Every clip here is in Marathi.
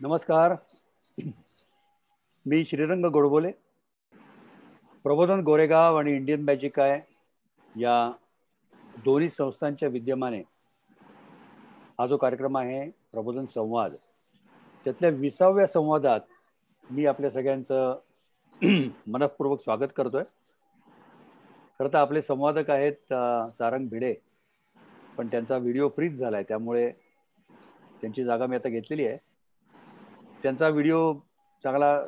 नमस्कार, मी श्रीरंग गोडबोले. प्रबोधन गोरेगाव आणि इंडियन मॅजिक आहे या दोन्ही संस्थांच्या विद्यमाने हा जो कार्यक्रम आहे प्रबोधन संवाद, त्यातल्या 20व्या संवादात मी आपल्या सगळ्यांचं मनपूर्वक स्वागत करतोय. खरं तर आपले संवादक आहेत सारंग भिडे, पण त्यांचा व्हिडिओ फ्रीज झालाय, त्यामुळे त्यांची जागा मी आता घेतलेली आहे. त्यांचा व्हिडिओ चांगला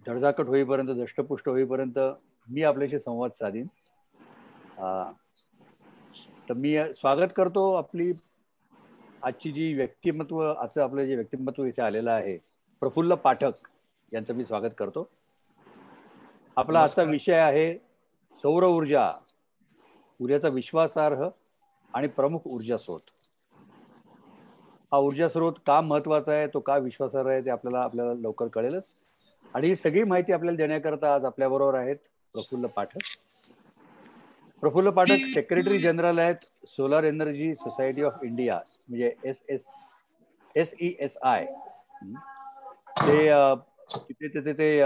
धडधाकट होईपर्यंत, दष्टपुष्ट होईपर्यंत मी आपल्याशी संवाद साधीन. तर मी स्वागत करतो आपली आजची जी व्यक्तिमत्व, आजचं आपलं जे व्यक्तिमत्व इथे आलेलं आहे, प्रफुल्ल पाठक यांचं मी स्वागत करतो. आपला आजचा विषय आहे सौर ऊर्जा, ऊर्जाचा विश्वासार्ह आणि प्रमुख ऊर्जा स्रोत. हा ऊर्जा स्रोत का महत्वाचा आहे, तो का विश्वासार्ह आहे, ते आपल्याला लवकर कळेलच. आणि ही सगळी माहिती आपल्याला देण्याकरता आज आपल्याबरोबर आहेत प्रफुल्ल पाठक. प्रफुल्ल पाठक सेक्रेटरी जनरल आहेत solar energy society of India, म्हणजे SESI. ते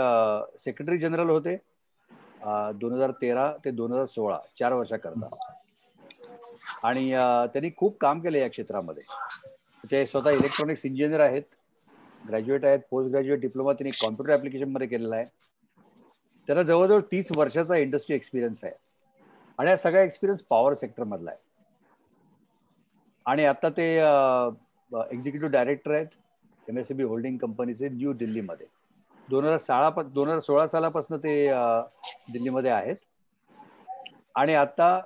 सेक्रेटरी जनरल होते 2013 ते 2016, 4 वर्षाकरता. आणि त्यांनी खूप काम केलं या क्षेत्रामध्ये. ते स्वतः इलेक्ट्रॉनिक्स इंजिनियर आहेत, ग्रॅज्युएट आहेत, पोस्ट ग्रॅज्युएट डिप्लोमा त्यांनी कॉम्प्युटर ऍप्लिकेशन मध्ये केलेला आहे. त्यांना जवळजवळ 30 वर्षाचा इंडस्ट्री एक्सपिरियन्स आहे आणि हा सगळा एक्सपिरियन्स पॉवर सेक्टर मधला आहे. आणि आता ते एक्झिक्युटिव्ह डायरेक्टर आहेत MSCB होल्डिंग कंपनीचे न्यू दिल्लीमध्ये. 2016 सालापासून ते दिल्लीमध्ये आहेत. आणि आता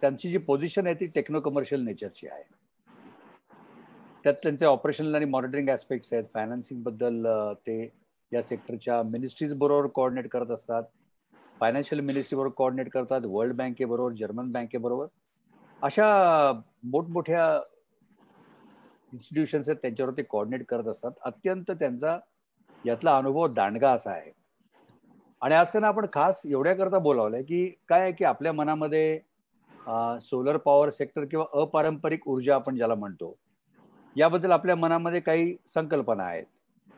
त्यांची जी पोझिशन आहे ती टेक्नो कमर्शियल नेचरची आहे. त्यात त्यांचे ऑपरेशनल आणि मॉनिटरिंग ऍस्पेक्ट्स आहेत. फायनान्सिंग बद्दल ते या सेक्टरच्या मिनिस्ट्रीज बरोबर कोऑर्डिनेट करत असतात, फायनान्शियल मिनिस्ट्री बरोबर कोऑर्डिनेट करतात, वर्ल्ड बँकेबरोबर, जर्मन बँकेबरोबर, अशा मोठमोठ्या इन्स्टिट्यूशन्स आहेत त्यांच्यावर ते कोऑर्डिनेट करत असतात. अत्यंत त्यांचा यातला अनुभव दांडगा असा आहे. आणि आज त्यांना आपण खास एवढ्या करता बोलावलंय की काय आहे की आपल्या मनामध्ये सोलर पॉवर सेक्टर किंवा अपारंपरिक ऊर्जा आपण ज्याला म्हणतो, याबद्दल आपल्या मनामध्ये काही संकल्पना आहेत.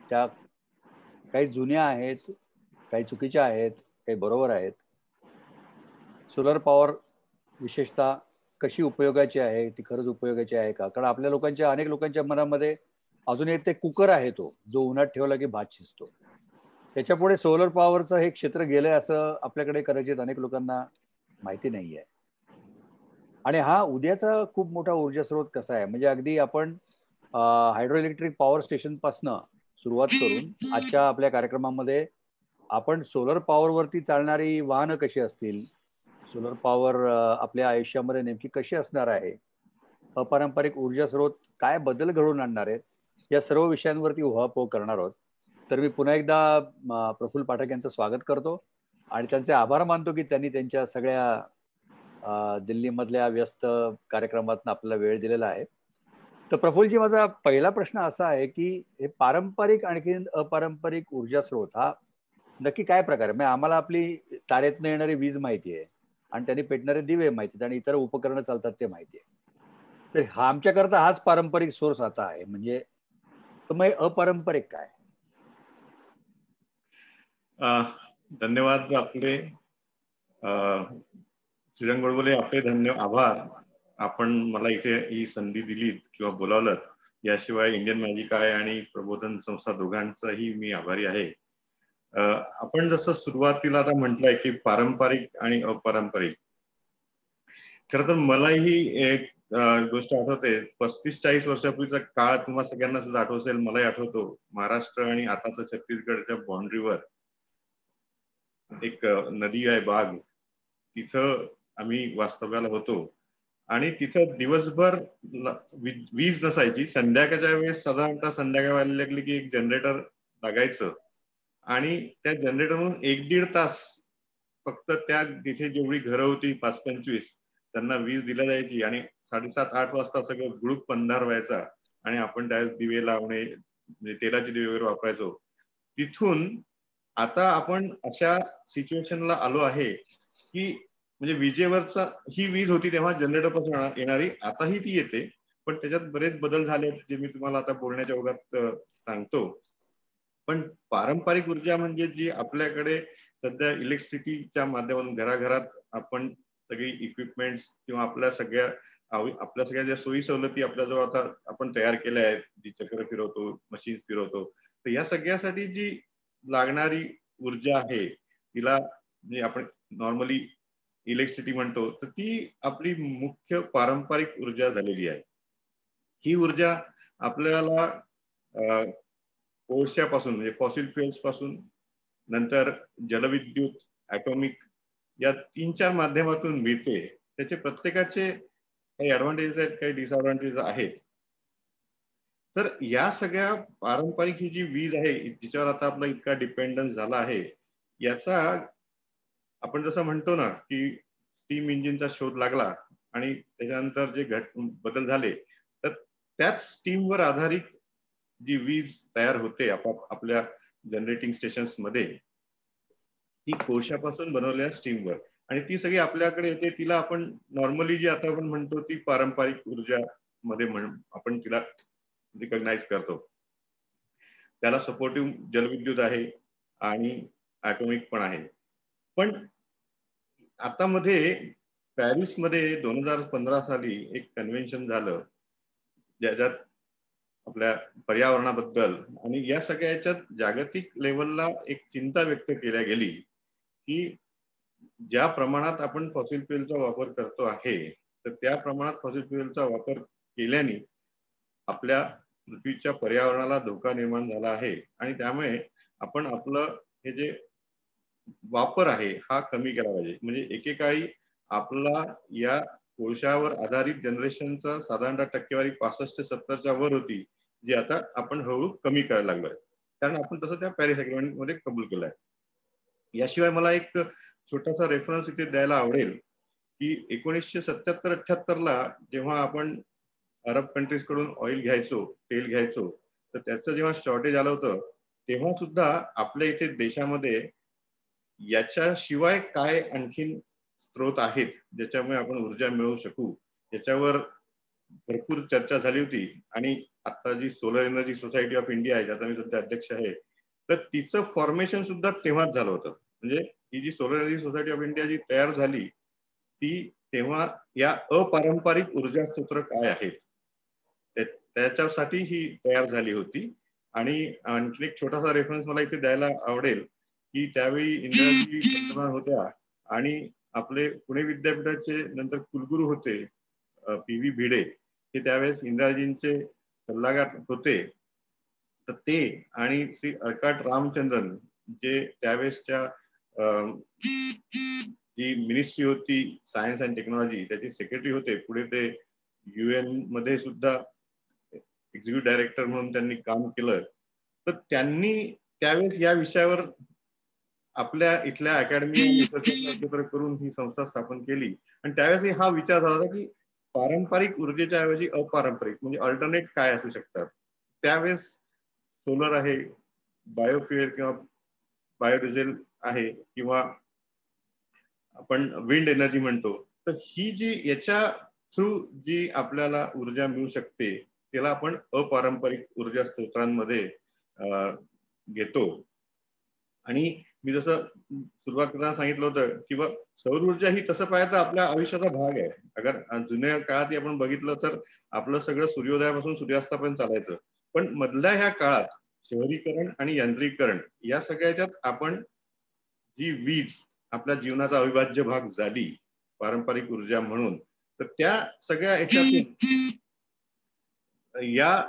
त्या काही जुन्या आहेत, काही चुकीच्या आहेत, काही बरोबर आहेत. सोलर पॉवर विशेषतः कशी उपयोगाची आहे, ती खरंच उपयोगाची आहे का? कारण आपल्या लोकांच्या, अनेक लोकांच्या मनामध्ये अजून एक ते कुकर आहे, तो जो उन्हात ठेवला की भात शिजतो. त्याच्यापुढे सोलर पॉवरचं हे क्षेत्र गेलंय असं आपल्याकडे कदाचित अनेक लोकांना माहिती नाहीये. आणि हा उद्याचा खूप मोठा ऊर्जा स्रोत कसा आहे, म्हणजे अगदी आपण हायड्रो इलेक्ट्रिक पॉवर स्टेशन पासून सुरुवात करून आजच्या आपल्या कार्यक्रमामध्ये आपण सोलर पॉवरवरती चालणारी वाहनं कशी असतील, सोलर पॉवर आपल्या आयुष्यामध्ये नेमकी कशी असणार आहे, अपारंपरिक ऊर्जा स्रोत काय बदल घडवून आणणार आहेत, या सर्व विषयांवरती उहापोह करणार आहोत. तर मी पुन्हा एकदा प्रफुल्ल पाठक यांचं स्वागत करतो आणि त्यांचे आभार मानतो की त्यांनी त्यांच्या सगळ्या दिल्लीमधल्या व्यस्त कार्यक्रमातून आपल्याला वेळ दिलेला आहे. तर प्रफुल्लजी, माझा पहिला प्रश्न असा आहे की हे पारंपरिक आणखी अपारंपरिक ऊर्जा स्रोत हा नक्की काय प्रकार आहे? म्हणजे आम्हाला आपली तारेतनं येणारी वीज माहिती आहे आणि त्यांनी पेटणारे दिवे माहिती आहेत आणि इतर उपकरणं चालतात ते माहिती आहे. तर हा आमच्याकरता हाच पारंपरिक सोर्स आता आहे, म्हणजे तर मग अपारंपरिक काय? धन्यवाद आपले श्रीरंग गोडबोले, आपले आभार. आपण मला इथे ही संधी दिलीत किंवा बोलावलं, याशिवाय इंडियन मॅजिक आहे आणि प्रबोधन संस्था दोघांचाही मी आभारी आहे. आपण जसं सुरुवातीला आता म्हटलंय की पारंपरिक आणि अपारंपरिक, खरं तर मलाही एक गोष्ट आठवते. 35-40 वर्षापूर्वीचा काळ तुम्हाला सगळ्यांना सुद्धा आठवत असेल, मलाही आठवतो. महाराष्ट्र आणि आताच छत्तीसगडच्या बाउंड्रीवर एक नदी आहे, बाग, तिथं आम्ही वास्तव्याला होतो आणि तिथं दिवसभर वीज नसायची. संध्याकाळच्या वेळेस साधारणतः संध्याकाळ व्हायला लागली की एक जनरेटर लागायचं आणि त्या जनरेटरवरून 1-1.5 तास फक्त त्या तिथे जेवढी घरं होती 5-25 त्यांना वीज दिल्या जायची आणि 7:30-8 वाजता सगळं गुळूप अंधार व्हायचा आणि आपण त्यावेळेस दिवे लावणे, म्हणजे तेलाचे दिवे वगैरे वापरायचो. तिथून आता आपण अशा सिच्युएशनला आलो आहे की म्हणजे विजेवरचा ही वीज होती तेव्हा जनरेटर पासून येणारी, आताही ती येते, पण त्याच्यात बरेच बदल झाले जे मी तुम्हाला आता बोलण्याच्या ओघात सांगतो. पण पारंपरिक ऊर्जा म्हणजे जी आपल्याकडे सध्या इलेक्ट्रिसिटीच्या माध्यमातून घराघरात आपण सगळी इक्विपमेंट्स किंवा आपल्या सगळ्या ज्या सोयी सवलती आपल्याजवळ आता आपण तयार केल्या आहेत, जी चक्र फिरवतो, मशीन्स फिरवतो, तर या सगळ्यासाठी जी लागणारी ऊर्जा आहे तिला म्हणजे आपण नॉर्मली इलेक्ट्रिसिटी म्हणतो, तर ती आपली मुख्य पारंपरिक ऊर्जा झालेली आहे. ही ऊर्जा आपल्याला कोळशापासून म्हणजे फॉसिल फ्युएल्स पासून, नंतर जलविद्युत, ॲटॉमिक या 3-4 माध्यमातून मिळते. त्याचे प्रत्येकाचे काही ऍडव्हान्टेजेस आहेत, काही डिसएडव्हान्टेजेस आहेत. तर या सगळ्या पारंपरिक ही जी वीज आहे जिच्यावर आता आपला इतका डिपेंडन्स झाला आहे, याचा आपण जसं म्हणतो ना की स्टीम इंजिनचा शोध लागला आणि त्याच्यानंतर जे बदल झाले, तर त्याच स्टीमवर आधारित जी वीज तयार होते आपल्या जनरेटिंग स्टेशन्स मध्ये, ती कोळशापासून बनवलेल्या स्टीमवर, आणि ती सगळी आपल्याकडे येते. तिला आपण नॉर्मली जी आता आपण म्हणतो ती पारंपरिक ऊर्जा मध्ये आपण तिला रिकॉग्नाइज करतो. त्याला सपोर्टिव्ह जलविद्युत आहे आणि ॲटॉमिक पण आहे. पण आता मध्ये पॅरिस मध्ये 2015 साली एक कन्व्हेन्शन झालं ज्याच्यात आपल्या पर्यावरणाबद्दल आणि या सगळ्याच्यात जागतिक लेवलला एक चिंता व्यक्त केल्या गेली की ज्या प्रमाणात आपण फॉसिल फ्युएलचा वापर करतो आहे, तर त्या प्रमाणात फॉसिल फ्युएलचा वापर केल्याने आपल्या पृथ्वीच्या पर्यावरणाला धोका निर्माण झाला आहे आणि त्यामुळे आपण आपलं हे जे वापर आहे हा कमी केला पाहिजे. म्हणजे एकेकाळी आपला या कोळशावर आधारित जनरेशनचा साधारणतः टक्केवारी 65 ते 70च्या वर होती, जी आता आपण हळूहळू कमी करायला लागलोय, कारण आपण तसं त्या पॅरिस अग्रीमेंट मध्ये कबूल केलंय. याशिवाय मला एक छोटासा रेफरन्स इथे द्यायला आवडेल की 1977-78 ला जेव्हा आपण अरब कंट्रीज कडून ऑइल घ्यायचो, तेल घ्यायचो, तर त्याचं जेव्हा शॉर्टेज आलं होतं तेव्हा सुद्धा आपल्या इथे देशामध्ये याच्याशिवाय काय आणखीन स्रोत आहेत ज्याच्यामुळे आपण ऊर्जा मिळवू शकू याच्यावर भरपूर चर्चा झाली होती. आणि आता जी solar energy society of India आहे, ज्याचा मी सध्या अध्यक्ष आहे, तर तिचं फॉर्मेशन सुद्धा तेव्हाच झालं होतं. म्हणजे ही जी solar energy society of India जी तयार झाली ती तेव्हा या अपारंपरिक ऊर्जा स्रोत काय आहेत त्याच्यासाठी ही तयार झाली होती. आणि आणखी एक छोटासा रेफरन्स मला इथे द्यायला आवडेल की त्यावेळी इंदिराजी पंतप्रधान होत्या आणि आपले पुणे विद्यापीठाचे नंतर कुलगुरू होते पी.व्ही. भिडे, हे त्यावेळेस इंदिराजींचे सल्लागार होते. तर ते आणि श्री अर्काट रामचंद्रन जे त्यावेळेसच्या जी मिनिस्ट्री होती सायन्स अँड टेक्नॉलॉजी त्याचे सेक्रेटरी होते, पुढे ते UN मध्ये सुद्धा एक्झिक्युटिव्ह डायरेक्टर म्हणून त्यांनी काम केलं. तर त्यांनी त्यावेळेस या विषयावर आपल्या इथल्या अकॅडमी एकत्र करून ही संस्था स्थापन केली. आणि त्यावेळेस हा विचार झाला होता की पारंपरिक ऊर्जेच्या ऐवजी अपारंपरिक म्हणजे अल्टरनेट काय असू शकतात. त्यावेळेस सोलर आहे, बायोफ्युएल किंवा बायोडिझेल आहे, किंवा आपण विंड एनर्जी म्हणतो. तर ही जी याच्या थ्रू जी आपल्याला ऊर्जा मिळू शकते त्याला आपण अपारंपरिक ऊर्जा स्त्रोतांमध्ये घेतो. आणि मी जसं सुरुवात करताना सांगितलं होतं किंवा सौर ऊर्जा ही तसं पाहिजे तर आपल्या आयुष्याचा भाग आहे. अगर जुन्या काळात आपण बघितलं तर आपलं सगळं सूर्योदयापासून सूर्यास्तापर्यंत चालायचं. पण मधल्या ह्या काळात शहरीकरण आणि यांत्रिकीकरण या सगळ्याच्यात आपण जी वीज आपल्या जीवनाचा अविभाज्य भाग झाली पारंपरिक ऊर्जा म्हणून, तर त्या सगळ्या याच्यातून या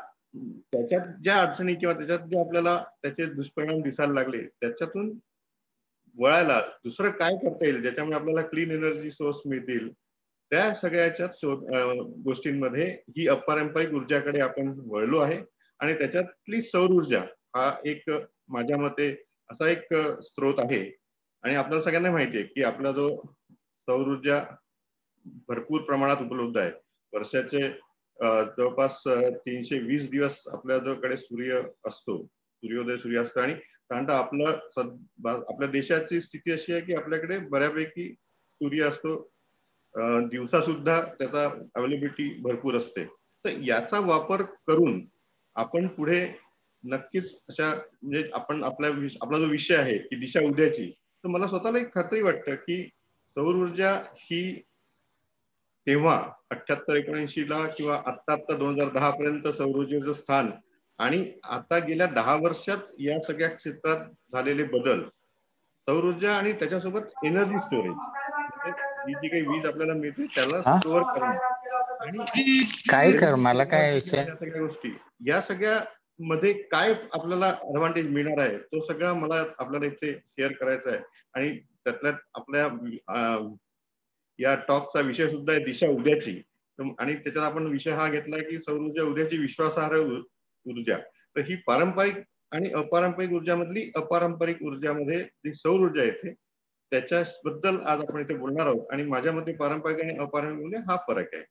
त्याच्यात ज्या अडचणी किंवा त्याच्यात जे आपल्याला त्याचे दुष्परिणाम दिसायला लागले त्याच्यातून वळायला दुसरं काय करता येईल ज्याच्यामुळे आपल्याला क्लीन एनर्जी सोर्स मिळतील, त्या सगळ्याच्याच गोष्टींमध्ये ही अपारंपरिक ऊर्जाकडे आपण वळलो आहे. आणि त्याच्यातली सौर ऊर्जा हा एक माझ्या मते असा एक स्रोत आहे. आणि आपल्याला सगळ्यांना माहिती आहे की आपला जो सौर ऊर्जा भरपूर प्रमाणात उपलब्ध आहे. वर्षाचे जवळपास 320 दिवस आपल्याकडे सूर्य असतो. सूर्योदय सूर्यास्त. आणि कारण आपल्या देशाची स्थिती अशी आहे की आपल्याकडे बऱ्यापैकी सूर्य असतो, दिवसा सुद्धा त्याचा अवेलेबिलिटी भरपूर असते. तर याचा वापर करून आपण पुढे नक्कीच अशा म्हणजे आपण आपला जो विषय आहे की दिशा उद्याची, तर मला स्वतःला एक खात्री वाटतं की सौर ऊर्जा ही तेव्हा 78-79 ला किंवा आता 2010 पर्यंत सौर ऊर्जेचं स्थान आणि आता गेल्या 10 वर्षात या सगळ्या क्षेत्रात झालेले बदल, सौर ऊर्जा आणि त्याच्यासोबत एनर्जी स्टोरेज, ही जी काही वीज आपल्याला मिळते त्याला स्टोअर करणं आणि काय कर मला काय विषय, या सगळ्या गोष्टी, या सगळ्या मध्ये काय आपल्याला ऍडव्हान्टेज मिळणार आहे तो सगळा मला आपल्याला इथे शेअर करायचा आहे. आणि त्यातल्या आपल्या या टॉकचा विषय सुद्धा आहे दिशा उद्याची. आणि त्याच्यात आपण विषय हा घेतला की सौर ऊर्जा उद्याची विश्वासार्ह ऊर्जा. तर ही पारंपरिक आणि अपारंपरिक ऊर्जामधली अपारंपरिक ऊर्जामध्ये जी सौर ऊर्जा येते त्याच्याबद्दल आज आपण इथे बोलणार आहोत. आणि माझ्या मते पारंपरिक आणि अपारंपरिक मध्ये हा फरक आहे.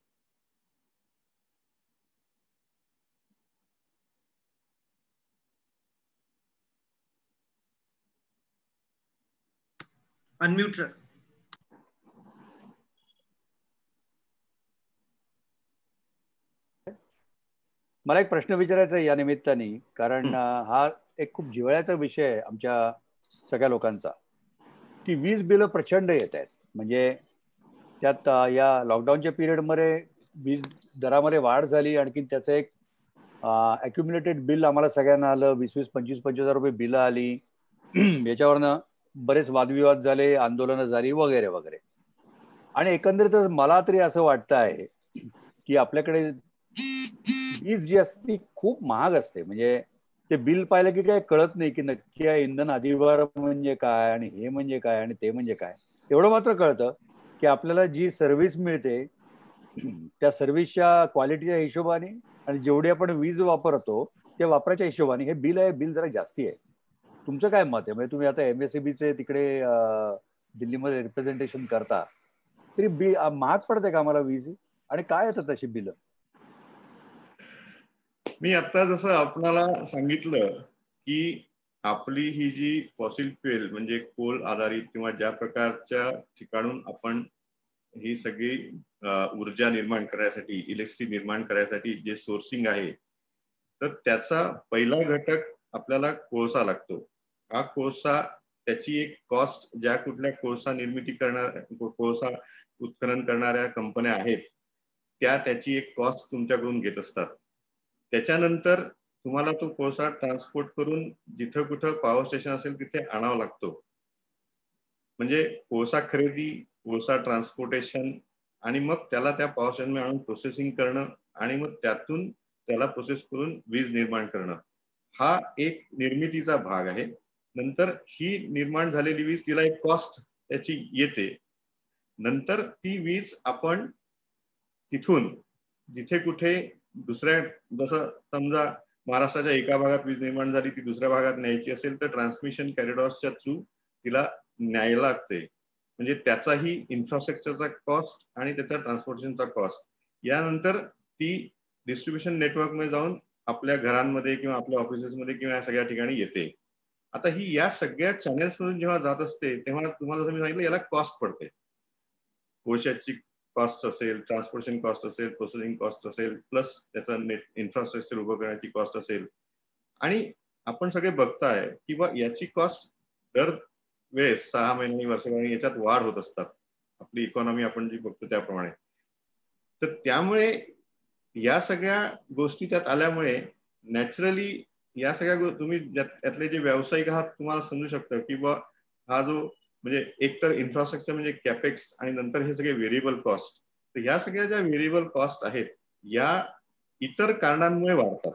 Unmute sir. मला एक प्रश्न विचारायचा आहे या निमित्ताने, कारण हा एक खूप जिव्हाळ्याचा विषय आहे आमच्या सगळ्या लोकांचा, की वीज बिल प्रचंड येत आहेत. म्हणजे त्यात या लॉकडाऊनच्या पिरियडमध्ये वीज दरामध्ये वाढ झाली, आणखी त्याचं एक अक्युम्युलेटेड बिल आम्हाला सगळ्यांना आलं. 20-20, 25-25 रुपये बिलं आली. याच्यावरनं बरेच वादविवाद झाले, आंदोलनं झाली वगैरे वगैरे. आणि एकंदरीत मला तरी असं वाटतं आहे की आपल्याकडे वीज जी असते ती खूप महाग असते. म्हणजे ते बिल पाहिलं की काय कळत नाही की नक्की इंधन अधिभार म्हणजे काय आणि हे म्हणजे काय आणि ते म्हणजे काय. एवढं मात्र कळतं की आपल्याला जी सर्व्हिस मिळते त्या सर्व्हिसच्या क्वालिटीच्या हिशोबाने आणि जेवढी आपण वीज वापरतो त्या वापराच्या हिशोबाने हे बिल जरा जास्ती आहे. तुमचं काय मत आहे? म्हणजे तुम्ही आता MSEBचे तिकडे दिल्लीमध्ये रिप्रेझेंटेशन करता, तरी महाग पडते का आम्हाला वीज आणि काय येतात तशी बिलं? मी आता जसं आपणाला सांगितलं की आपली ही जी फॉसिल फ्युएल म्हणजे कोल आधारित किंवा ज्या प्रकारच्या ठिकाणून आपण ही सगळी ऊर्जा निर्माण करायसाठी, इलेक्ट्रिसिटी निर्माण करायसाठी जे सोर्सिंग आहे, तर त्याचा पहिला घटक आपल्याला कोळसा लागतो. हा कोळसा त्याची एक कॉस्ट, ज्या कुठल्या कोळसा निर्मिती कोळसा उत्खनन करणाऱ्या कंपन्या आहेत त्या त्याची एक कॉस्ट तुमच्याकडून घेत असतात. त्याच्यानंतर तुम्हाला तो कोळसा ट्रान्सपोर्ट करून जिथं कुठं पॉवर स्टेशन असेल तिथे आणावा लागतो. म्हणजे कोळसा खरेदी, कोळसा ट्रान्सपोर्टेशन आणि मग त्याला त्या पॉवर स्टेशन आणून प्रोसेसिंग करणं आणि मग त्यातून त्याला प्रोसेस करून वीज निर्माण करणं, हा एक निर्मितीचा भाग आहे. नंतर ही निर्माण झालेली वीज, तिला एक कॉस्ट त्याची येते. नंतर ती वीज आपण तिथून जिथे कुठे दुसऱ्या, जसं समजा महाराष्ट्राच्या एका भागात वीज निर्माण झाली, ती दुसऱ्या भागात न्यायची असेल तर ट्रान्समिशन कॉरिडॉर्सच्या थ्रू तिला न्यायला लागते. म्हणजे त्याचाही इन्फ्रास्ट्रक्चरचा कॉस्ट आणि त्याचा ट्रान्सपोर्टेशनचा कॉस्ट. यानंतर ती डिस्ट्रीब्युशन नेटवर्क मध्ये जाऊन आपल्या घरांमध्ये किंवा आपल्या ऑफिसेसमध्ये किंवा या सगळ्या ठिकाणी येते. आता ही या सगळ्या चॅनेल्स मधून जेव्हा जात असते तेव्हा तुम्हाला जसं मी सांगितलं याला कॉस्ट पडते. कोळशाची कॉस्ट असेल, ट्रान्सपोर्टेशन कॉस्ट असेल, प्रोसेसिंग कॉस्ट असेल, प्लस त्याचा नेट इन्फ्रास्ट्रक्चर उभं करण्याची कॉस्ट असेल. आणि आपण सगळे बघताय की बा याची कॉस्ट दर वेळेस 6 महिन्यांनी, वर्षभराने याच्यात वाढ होत असतात. आपली इकॉनॉमी आपण जी बघतो त्याप्रमाणे. तर त्यामुळे या सगळ्या गोष्टी त्यात आल्यामुळे नॅचरली या सगळ्या तुम्ही यातले जे व्यावसायिक आहात तुम्हाला समजू शकतं की बा हा जो म्हणजे एकतर इन्फ्रास्ट्रक्चर म्हणजे कॅपेक्स आणि नंतर हे सगळे व्हेरिएबल कॉस्ट. तर या सगळ्या ज्या व्हेरिएबल कॉस्ट आहेत या इतर कारणांमुळे वाढतात,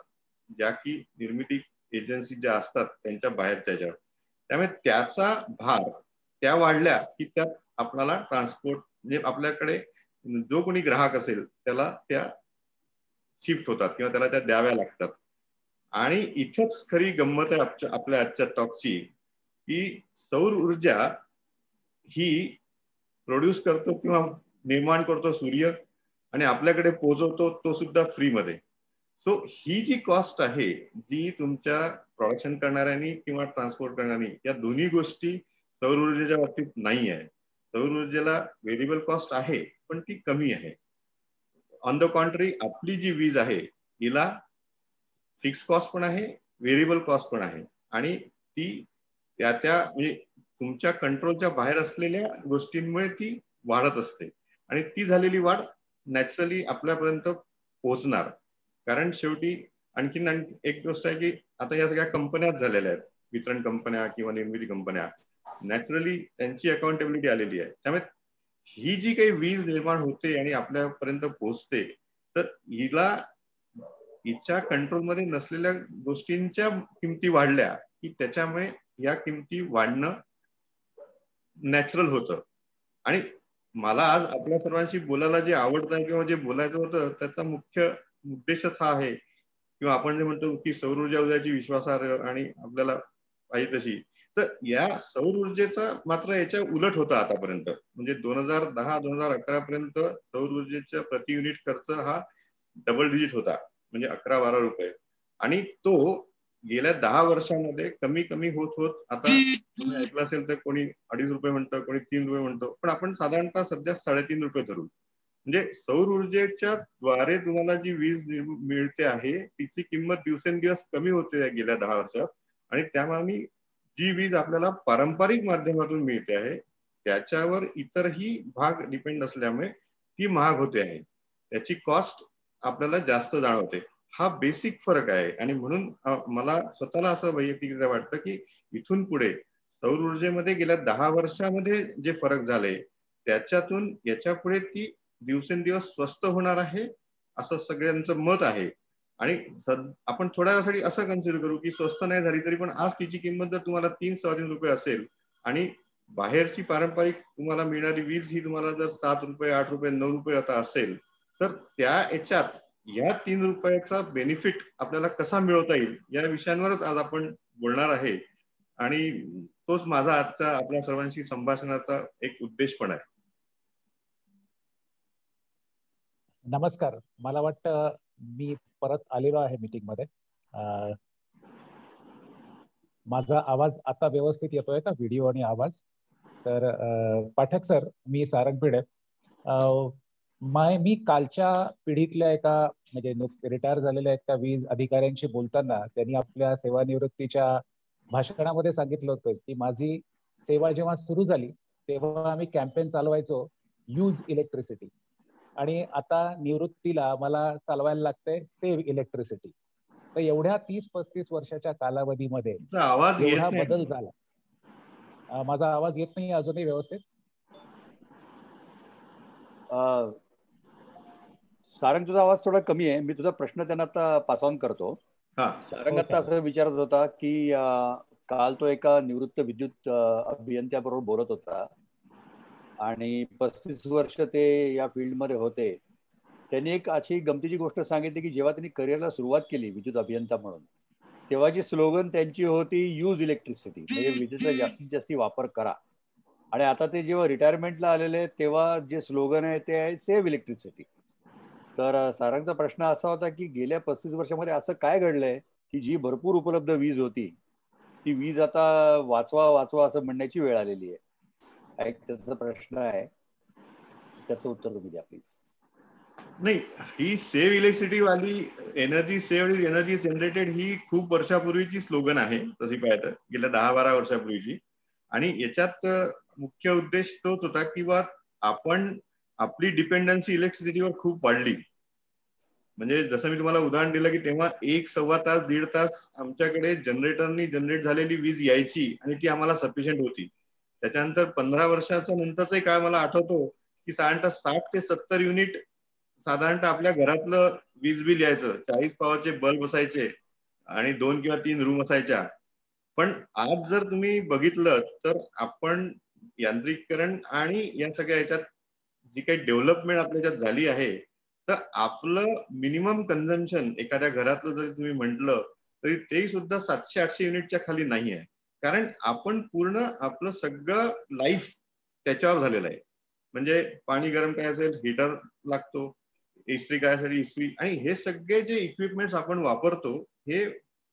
ज्या की निर्मिती एजन्सी ज्या असतात त्यांच्या बाहेरच्या ज्या. त्यामुळे त्याचा भार त्या वाढल्या की त्यात आपल्याला ट्रान्सपोर्ट म्हणजे आपल्याकडे जो कोणी ग्राहक असेल त्याला त्या शिफ्ट होतात किंवा त्याला त्या द्याव्या लागतात. आणि इथंच खरी गंमत आहे आपल्या आजच्या टॉकची की सौर ऊर्जा ही प्रोड्यूस करतो किंवा निर्माण करतो सूर्य आणि आपल्याकडे पोहोचवतो तो सुद्धा फ्री मध्ये. सो ही जी कॉस्ट आहे जी तुमच्या प्रोडक्शन करणाऱ्यांनी किंवा ट्रान्सपोर्ट करणाऱ्यांनी या दोन्ही गोष्टी सौर ऊर्जेच्या बाबतीत नाही आहे. सौर ऊर्जेला व्हेरिएबल कॉस्ट आहे पण ती कमी आहे. ऑन द कॉन्ट्री आपली जी वीज आहे हिला फिक्स कॉस्ट पण आहे, व्हेरिएबल कॉस्ट पण आहे आणि ती त्या म्हणजे तुमच्या कंट्रोलच्या बाहेर असलेल्या गोष्टींमुळे ती वाढत असते आणि ती झालेली वाढ नॅचरली आपल्यापर्यंत पोहोचणार. कारण शेवटी आणखीन एक गोष्ट आहे की आता या सगळ्या कंपन्याच झालेल्या आहेत, वितरण कंपन्या किंवा निर्मिती कंपन्या, नॅचरली त्यांची अकाउंटेबिलिटी आलेली आहे. त्यामुळे ही जी काही वीज निर्माण होते आणि आपल्यापर्यंत पोहोचते तर हिच्या कंट्रोलमध्ये नसलेल्या गोष्टींच्या किमती वाढल्या की त्याच्यामुळे या किमती वाढणं नॅचरल होतं. आणि मला आज आपल्या सर्वांशी बोलायला जे आवडतं किंवा जे बोलायचं होतं त्याचा मुख्य उद्देशच हा आहे किंवा आपण जे म्हणतो की सौर ऊर्जा उद्याची विश्वासार्ह आणि आपल्याला पाहिजे तशी, तर या सौर ऊर्जेचा मात्र याच्या उलट होता आतापर्यंत. म्हणजे 2010-2011 पर्यंत सौर ऊर्जेचा प्रति युनिट खर्च हा डबल डिजिट होता, म्हणजे 11-12 रुपये, आणि तो गेल्या 10 वर्षांमध्ये कमी कमी होत होत आता तुम्ही ऐकलं असेल तर कोणी 2.5 रुपये म्हणतं, कोणी 3 रुपये म्हणतं, पण आपण साधारणतः सध्या 3.5 रुपये धरू. म्हणजे सौर ऊर्जेच्या द्वारे तुम्हाला जी वीज मिळते आहे तिची किंमत दिवसेंदिवस कमी होते गेल्या 10 वर्षात, आणि त्यामुळे जी वीज आपल्याला पारंपरिक माध्यमातून मिळते आहे त्याच्यावर इतरही भाग डिपेंड असल्यामुळे ती महाग होते आहे, त्याची कॉस्ट आपल्याला जास्त जाणवते. हा बेसिक फरक आहे. आणि म्हणून मला स्वतःला असं वैयक्तिकरित्या वाटतं की इथून पुढे सौर ऊर्जेमध्ये गेल्या 10 वर्षामध्ये जे फरक झाले त्याच्यातून याच्या पुढे ती दिवसेंदिवस स्वस्त होणार आहे असं सगळ्यांचं मत आहे. आणि आपण थोड्या वेळासाठी असं कन्सिडर करू की स्वस्त नाही झाली तरी पण आज तिची किंमत जर तुम्हाला 3-3.25 रुपये असेल आणि बाहेरची पारंपरिक तुम्हाला मिळणारी वीज ही तुम्हाला जर 7 रुपये, 8 रुपये, 9 रुपये आता असेल, तर त्या याच्यात या 3 रुपयाचा बेनिफिट आपल्याला कसा मिळवता येईल या विषयांवरच आज आपण बोलणार आहे. आणि तोच माझा आजचा आपल्या सर्वांशी संभाषणाचा एक उद्देश पण आहे. नमस्कार, मला वाटतं मी परत आलेलो आहे मीटिंग मध्ये. माझा आवाज आता व्यवस्थित येतोय का, व्हिडिओ आणि आवाज? तर पाठक सर, मी सारंग भिडे. मी कालच्या पिढीतल्या एका म्हणजे रिटायर झालेल्या एका वीज अधिकाऱ्यांशी बोलताना त्यांनी आपल्या सेवानिवृत्तीच्या भाषणामध्ये सांगितलं होतं की माझी सेवा जेव्हा सुरू झाली तेव्हा आम्ही कॅम्पेन चालवायचो यूज इलेक्ट्रिसिटी, आणि आता निवृत्तीला मला चालवायला लागतंय सेव्ह इलेक्ट्रिसिटी. तर एवढ्या 30-35 वर्षाच्या कालावधीमध्ये एवढा बदल झाला. माझा आवाज येत नाही अजूनही व्यवस्थित? सारंग, तुझा आवाज थोडा कमी आहे. मी तुझा प्रश्न त्यांना आता पास ऑन करतो. सारंग आता असं विचारत होता की काल तो एका निवृत्त विद्युत अभियंत्याबरोबर बोलत होता आणि 35 वर्ष ते या फील्डमध्ये होते. त्यांनी एक अशी गमतीची गोष्ट सांगितली की जेव्हा त्यांनी करिअरला सुरुवात केली विद्युत अभियंता म्हणून, तेव्हाची स्लोगन त्यांची होती यूज इलेक्ट्रिसिटी, म्हणजे विजेचा जास्तीत जास्त वापर करा. आणि आता ते जेव्हा रिटायरमेंटला आलेले तेव्हा जे स्लोगन आहे ते आहे सेव्ह इलेक्ट्रिसिटी. तर सारंगचा प्रश्न असा होता की गेल्या 35 वर्षामध्ये असं काय घडलंय की जी भरपूर उपलब्ध वीज होती ती वीज आता वाचवा वाचवा असं म्हणण्याची वेळ आलेली आहे. त्याचा प्रश्न आहे, त्याचं उत्तर तुम्ही द्या प्लीज. नाही, ही सेव्ह इलेक्ट्रिसिटी वाली एनर्जी सेव्ह एनर्जी जनरेटेड ही खूप वर्षापूर्वीची स्लोगन आहे तशी पाहिजे, गेल्या 10-12 वर्षापूर्वीची. आणि याच्यात मुख्य उद्देश तोच होता की आपण आपली डिपेंडन्सी इलेक्ट्रिसिटीवर खूप वाढली. म्हणजे जसं मी तुम्हाला उदाहरण दिलं की तेव्हा 1-1.25 तास 1.5 तास आमच्याकडे जनरेटरनी जनरेट झालेली वीज यायची आणि ती आम्हाला सफिशियंट होती. त्याच्यानंतर 15 वर्षाचा नंतरचाही काळ मला आठवतो की साधारणतः 60 ते 70 युनिट साधारणतः आपल्या घरातलं वीज बिल यायचं. 40 पॉवरचे बल्ब असायचे आणि 2 किंवा 3 रूम असायच्या. पण आज जर तुम्ही बघितलं तर आपण यांत्रिकीकरण आणि या सगळ्या याच्यात जी काही डेव्हलपमेंट आपल्या याच्यात झाली आहे, तर आपलं मिनिमम कन्झम्पशन एखाद्या घरातलं जरी तुम्ही म्हटलं तरी ते सुद्धा 700-800 युनिटच्या खाली नाही आहे. कारण आपण पूर्ण आपलं सगळं लाईफ त्याच्यावर झालेलं आहे. म्हणजे पाणी गरम काय असेल हीटर लागतो, इस्त्री काय असेल इस्त्री, आणि हे सगळे जे इक्विपमेंट्स आपण वापरतो हे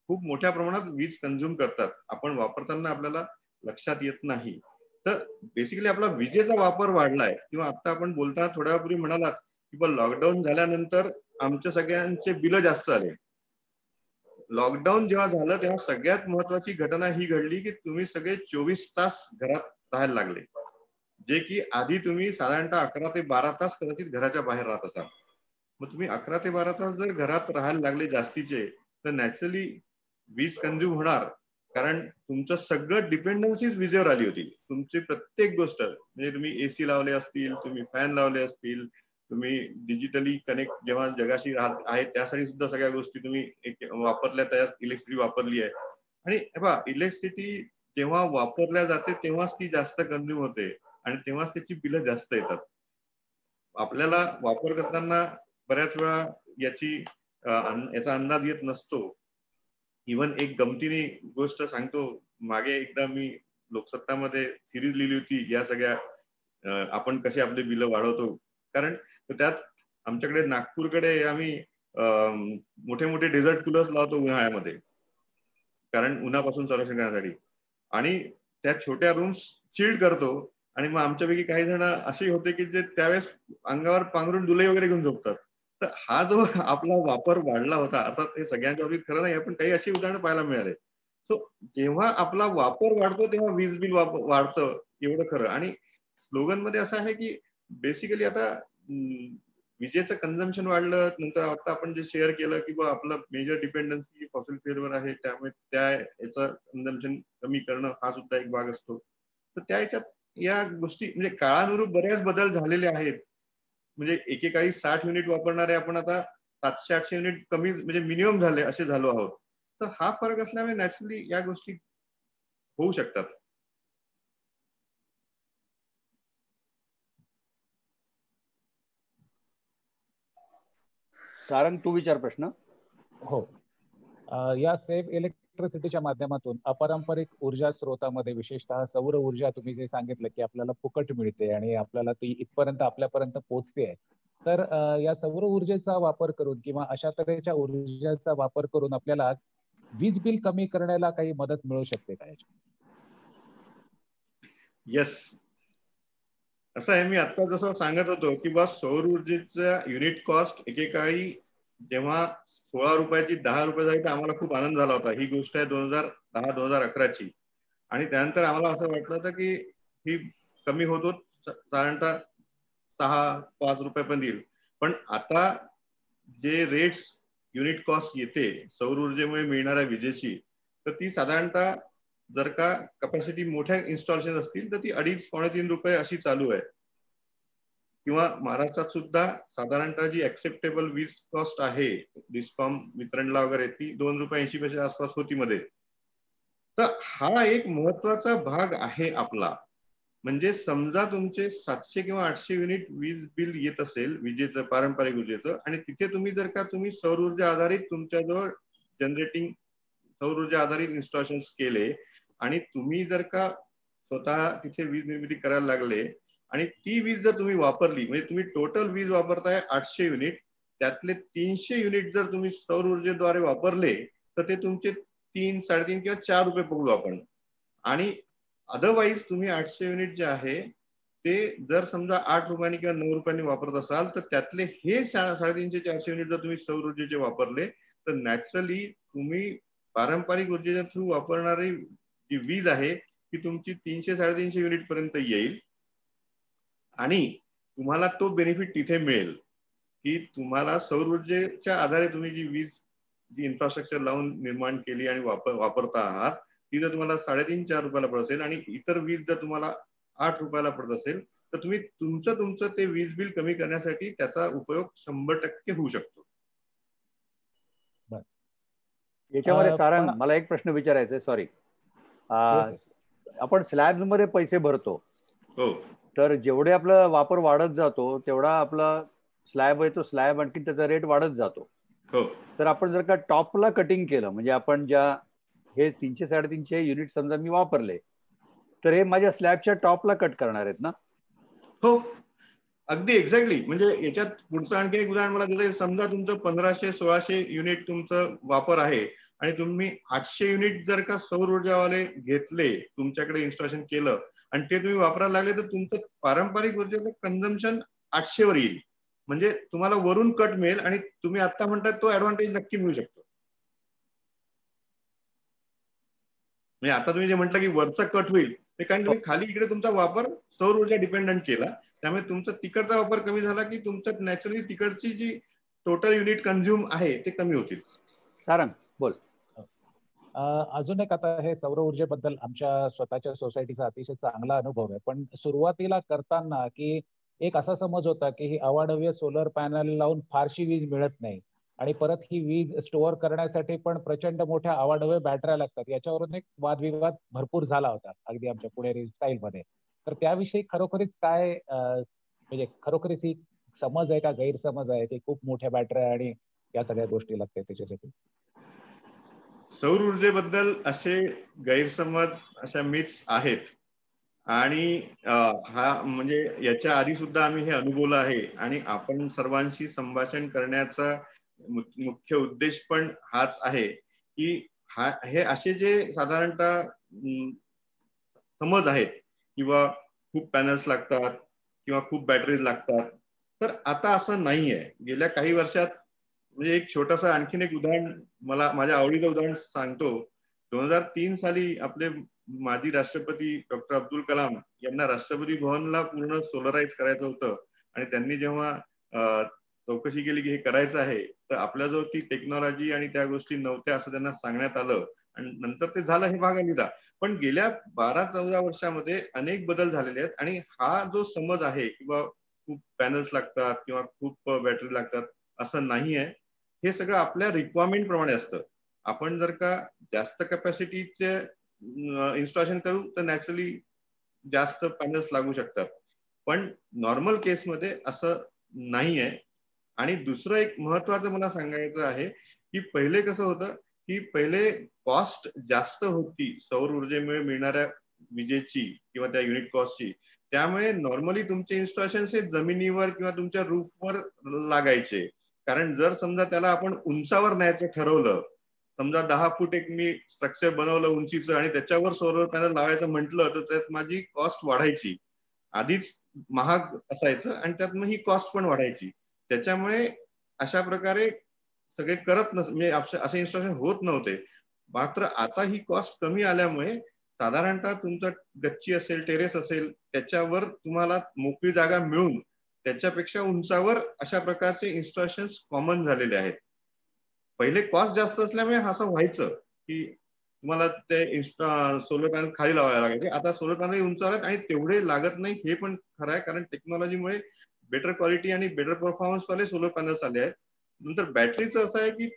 खूप मोठ्या प्रमाणात वीज कंझ्युम करतात, आपण वापरताना आपल्याला लक्षात येत नाही. तर बेसिकली आपला विजेचा वापर वाढलाय. किंवा आता आपण बोलताना थोड्या वेळापूर्वी म्हणालात की लॉकडाऊन झाल्यानंतर आमच्या सगळ्यांचे बिल जास्त आले. लॉकडाऊन जेव्हा झालं तेव्हा सगळ्यात महत्वाची घटना ही घडली की तुम्ही सगळे 24 तास घरात राहायला लागले, जे की आधी तुम्ही साधारणतः 11 ते 12 तास कदाचित घराच्या बाहेर राहत असाल. मग तुम्ही 11 ते 12 तास जर घरात राहायला लागले जास्तीचे, तर नॅचरली वीज कंझ्युम होणार. कारण तुमचं सगळं डिपेंडन्सीज विजेवर आली होती. तुमची प्रत्येक गोष्ट म्हणजे तुम्ही एसी लावले असतील, तुम्ही फॅन लावले असतील, तुम्ही डिजिटली कनेक्ट जेव्हा जगाशी आहेत त्यासाठी सुद्धा सगळ्या गोष्टी तुम्ही वापरल्या, त्या इलेक्ट्रिसिटी वापरली आहे. आणि बघा, इलेक्ट्रिसिटी जेव्हा वापरल्या जाते तेव्हाच ती जास्त कंझ्युम होते आणि तेव्हाच त्याची बिलं जास्त येतात. आपल्याला वापर करताना बऱ्याच वेळा याचा अंदाज येत नसतो. इव्हन एक गमतीने गोष्ट सांगतो, मागे एकदा मी लोकसत्तामध्ये सिरीज लिहिली होती या सगळ्या आपण कसे आपले बिलं वाढवतो. कारण त्यात आमच्याकडे नागपूरकडे आम्ही मोठे मोठे डेझर्ट कूलर्स लावतो उन्हाळ्यामध्ये, कारण उन्हापासून संरक्षण करण्यासाठी. आणि त्या छोट्या रूम्स चिल्ड करतो. आणि मग आमच्यापैकी काही जण असे होते की जे त्यावेळेस अंगावर पांघरून दुलई वगैरे घेऊन झोपतात. तर हा जो आपला वापर वाढला होता, आता ते सगळ्यांच्या बाबतीत खरं नाही, पण काही अशी उदाहरणं पाहायला मिळाले. सो जेव्हा आपला वापर वाढतो तेव्हा वीज बिल वाढतं, एवढं खरं. आणि स्लोगन मध्ये असं आहे की बेसिकली आता विजेचं कन्झम्पशन वाढलं, नंतर आता आपण जे शेअर केलं की आपलं मेजर डिपेंडन्सी फॉसिल फ्युएलवर आहे, त्यामुळे त्या याचं कन्झम्पशन कमी करणं हा सुद्धा एक भाग असतो. तर त्या याच्यात या गोष्टी म्हणजे काळानुरूप बरेच बदल झालेले आहेत. म्हणजे एकेकाळी 60 युनिट वापरणारे आपण आता 700-800 युनिट कमी म्हणजे मिनिमम झाले असे झालो आहोत. तर हा फरक असल्यामुळे नॅचरली या गोष्टी होऊ शकतात. सारंग, तू विचार प्रश्न. हो, या सेफ इलेक्ट्रिसिटीच्या माध्यमातून अपारंपरिक ऊर्जा स्रोतामध्ये विशेषतः सौर ऊर्जा तुम्ही जे सांगितलं की आपल्याला फुकट मिळते आणि आपल्याला ती इथपर्यंत आपल्यापर्यंत पोहोचते आहे. तर या सौर ऊर्जेचा वापर करून किंवा अशा तऱ्हेच्या ऊर्जेचा वापर करून आपल्याला वीज बिल कमी करण्याला काही मदत मिळू शकते का? येस, असं आहे. मी आता जसं सांगत होतो की सौर ऊर्जेचा युनिट कॉस्ट एकेकाळी जेव्हा 16 रुपयाची 10 रुपये झाली तर आम्हाला खूप आनंद झाला होता. ही गोष्ट आहे 2010-2011ची. आणि त्यानंतर आम्हाला असं वाटलं होतं की ही कमी होतो, साधारणतः 6-5 रुपये पण येईल. पण आता जे रेट्स युनिट कॉस्ट येते सौर ऊर्जेमुळे मिळणाऱ्या विजेची, तर ती साधारणतः जर का कॅपॅसिटी मोठ्या इन्स्टॉलेशन असतील तर ती 2.5-3 रुपये अशी चालू आहे. किंवा महाराष्ट्रात सुद्धा साधारणतः जी ऍक्सेप्टेबल वीज कॉस्ट आहे डिस्कॉम वितरणला वगैरे, ती 2 रुपये 80 पैसे आसपास होती मध्ये. तर हा एक महत्वाचा भाग आहे आपला. म्हणजे समजा तुमचे 700 किंवा 800 युनिट वीज बिल येत असेल विजेचं, पारंपरिक ऊर्जेचं, आणि तिथे तुम्ही जर का सौर ऊर्जा आधारित तुमच्याजवळ जनरेटिंग सौर ऊर्जा आधारित इन्स्टॉलेशन केले आणि तुम्ही जर का स्वतः तिथे वीज निर्मिती करायला लागले आणि ती वीज जर तुम्ही वापरली, म्हणजे तुम्ही टोटल वीज वापरताय 800 युनिट, त्यातले 300 युनिट जर तुम्ही सौर ऊर्जेद्वारे वापरले तर ते तुमचे 3, 3.5 किंवा 4 रुपये पकडू आपण. आणि अदरवाईज तुम्ही 800 युनिट जे आहे ते जर समजा 8 रुपयांनी किंवा 9 रुपयांनी वापरत असाल तर त्यातले हे 350-400 युनिट जर तुम्ही सौर ऊर्जेचे वापरले तर नॅचरली तुम्ही पारंपरिक ऊर्जेच्या थ्रू वापरणारी जी वीज आहे ती तुमची 300-350 युनिट पर्यंत येईल. आणि तुम्हाला तो बेनिफिट तिथे मिळेल की तुम्हाला सौर ऊर्जेच्या आधारे तुम्ही जी वीज, जी इन्फ्रास्ट्रक्चर लावून निर्माण केली आणि वापरता आहात, ती जर तुम्हाला 3.5-4 रुपयाला पडत असेल आणि इतर वीज जर तुम्हाला 8 रुपयाला पडत असेल तर तुम्ही तुमचं ते वीज बिल कमी करण्यासाठी त्याचा उपयोग 100% होऊ शकतो. याच्यामध्ये सारंग, मला एक प्रश्न विचारायचा आहे. सॉरी, आपण स्लॅब्स मध्ये पैसे भरतो, हो, तर जेवढे आपला वापर वाढत जातो तेवढा आपला स्लॅब आहे तो स्लॅब आणखी त्याचा रेट वाढत जातो. हो, तर आपण जर का टॉपला कटिंग केलं, म्हणजे आपण ज्या हे 300-350 युनिट समजा मी वापरले, तर हे माझ्या स्लॅबच्या टॉपला कट करणार आहेत ना? हो. अगदी एक्झॅक्टली. म्हणजे याच्यात पुढचं आणखी एक उदाहरण मला दिलं. समजा तुमचं 1500-1600 युनिट तुमचं वापर आहे आणि तुम्ही 800 युनिट जर का सौर ऊर्जावाले घेतले, तुमच्याकडे इन्स्टॉलेशन केलं आणि ते तुम्ही वापरायला लागले, तर तुमचं पारंपरिक ऊर्जेचं कन्झम्पशन 800 वर येईल. म्हणजे तुम्हाला वरून कट मिळेल आणि तुम्ही आता म्हणतात तो ऍडव्हान्टेज नक्की मिळू शकतो. म्हणजे आता तुम्ही जे म्हटलं की वरचा कट होईल, ते कारण तुम्ही खाली इकडे तुमचा वापर सौर ऊर्जा डिपेंडंट केला, त्यामुळे तुमचा तिकडचा वापर कमी झाला की तुमचं नॅचरली तिकडची जी टोटल युनिट कन्झ्युम आहे ते कमी होतील. सारंग बोल. अजून एक, आता हे सौर ऊर्जेबद्दल आमच्या स्वतःच्या सोसायटीचा अतिशय चांगला अनुभव आहे. पण सुरुवातीला करताना की एक असा समज होता की ही अवाढव्य सोलर पॅनल लावून फारशी वीज मिळत नाही आणि परत ही वीज स्टोअर करण्यासाठी पण प्रचंड मोठ्या अवाढव्य बॅटऱ्या लागतात. याच्यावरून एक वादविवाद भरपूर झाला होता अगदी आमच्या पुणेरी स्टाईलमध्ये. तर त्याविषयी खरोखरीच काय म्हणजे खरोखरीच ही समज आहे का गैरसमज आहे की खूप मोठ्या बॅटऱ्या आणि या सगळ्या गोष्टी लागतात त्याच्यासाठी? सौर ऊर्जेबद्दल असे गैरसमज, अशा मिथ्स आहेत आणि हा म्हणजे याच्या आधी सुद्धा आम्ही हे अनुभवलं आहे आणि आपण सर्वांशी संभाषण करण्याचा मुख्य उद्देश पण हाच आहे की हे असे जे साधारणतः समज आहेत किंवा खूप पॅनल्स लागतात किंवा खूप बॅटरीज लागतात, तर आता असं नाहीये. गेल्या काही वर्षात म्हणजे एक छोटंसं आणखीन एक उदाहरण, मला माझ्या आवडीचं उदाहरण सांगतो. 2003 साली आपले माजी राष्ट्रपती डॉक्टर अब्दुल कलाम यांना राष्ट्रपती भवनला पूर्ण सोलराईज करायचं होतं आणि त्यांनी जेव्हा चौकशी केली की हे करायचं आहे, तर आपल्याजवळ ती टेक्नॉलॉजी आणि त्या गोष्टी नव्हत्या असं त्यांना सांगण्यात आलं आणि नंतर ते झालं, हे भाग आलेला. पण गेल्या 12-14 वर्षामध्ये अनेक बदल झालेले आहेत आणि हा जो समज आहे किंवा खूप पॅनल्स लागतात किंवा खूप बॅटरी लागतात असं नाही आहे. हे सगळं आपल्या रिक्वायरमेंट प्रमाणे असतं. आपण जर का जास्त कॅपॅसिटीचे इन्स्टॉलेशन करू तर नॅचरली जास्त पॅनल्स लागू शकतात, पण नॉर्मल केसमध्ये असं नाही आहे. आणि दुसरं एक महत्वाचं मला सांगायचं आहे की पहिले कसं होतं की पहिले कॉस्ट जास्त होती सौर ऊर्जेमुळे मिळणाऱ्या विजेची किंवा त्या युनिट कॉस्टची, त्यामुळे नॉर्मली तुमचे इन्स्टॉलेशन हे जमिनीवर किंवा तुमच्या रूफवर लागायचे. कारण जर समजा त्याला आपण उंचावर न्यायचं ठरवलं, समजा 10 फूट एक मी स्ट्रक्चर बनवलं उंचीचं आणि त्याच्यावर सोलर पॅनल लावायचं म्हटलं, तर त्यात माझी कॉस्ट वाढायची. आधीच महाग असायचं आणि त्यात मग ही कॉस्ट पण वाढायची. त्याच्यामुळे अशा प्रकारे सगळे करत म्हणजे असे इन्स्टॉलेशन होत नव्हते. मात्र आता ही कॉस्ट कमी आल्यामुळे साधारणतः तुमचं गच्ची असेल, टेरेस असेल, त्याच्यावर तुम्हाला मोकळी जागा मिळून त्याच्यापेक्षा उंचावर अशा प्रकारचे इन्स्टॉलेशन कॉमन झालेले आहेत. पहिले कॉस्ट जास्त असल्यामुळे असं व्हायचं की तुम्हाला ते सोलर पॅनल खाली लावायला लागायचे. आता सोलर पॅनल उंचावर आहेत आणि तेवढे लागत नाही, हे पण खरं आहे, कारण टेक्नॉलॉजीमुळे बेटर क्वालिटी आणि बेटर परफॉर्मन्स वाले सोलर पॅनल्स आले आहेत. नंतर बॅटरीचं असं आहे की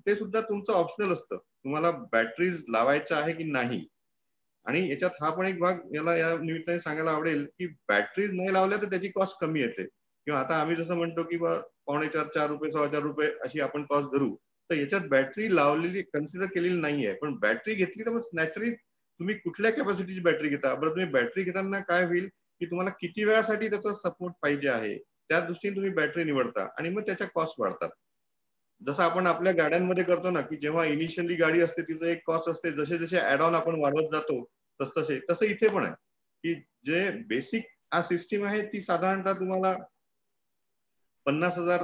ते सुद्धा तुमचं ऑप्शनल असतं, तुम्हाला बॅटरीज लावायच्या आहे की नाही. आणि याच्यात हा पण एक भाग याला या निमित्ताने सांगायला आवडेल की बॅटरीज नाही लावल्या तर त्याची कॉस्ट कमी येते. किंवा आता आम्ही जसं म्हणतो की ₹4.5-4 ₹4 अशी आपण कॉस्ट धरू, तर याच्यात बॅटरी लावलेली कन्सिडर केलेली नाहीये. पण बॅटरी घेतली तर मग नॅचरली तुम्ही कुठल्या कॅपॅसिटीची बॅटरी घेता, बरं तुम्ही बॅटरी घेताना काय होईल की तुम्हाला किती वेळासाठी त्याचा सपोर्ट पाहिजे आहे, त्या दृष्टीने तुम्ही बॅटरी निवडता आणि मग त्याच्या कॉस्ट वाढतात. जसं आपण आपल्या गाड्यांमध्ये करतो ना की जेव्हा इनिशियली गाडी असते तिचं एक कॉस्ट असते, जसे जसे ऍड ऑन आपण वाढवत जातो तसं इथे पण आहे की जे बेसिक सिस्टीम आहे ती साधारणतः तुम्हाला 50,000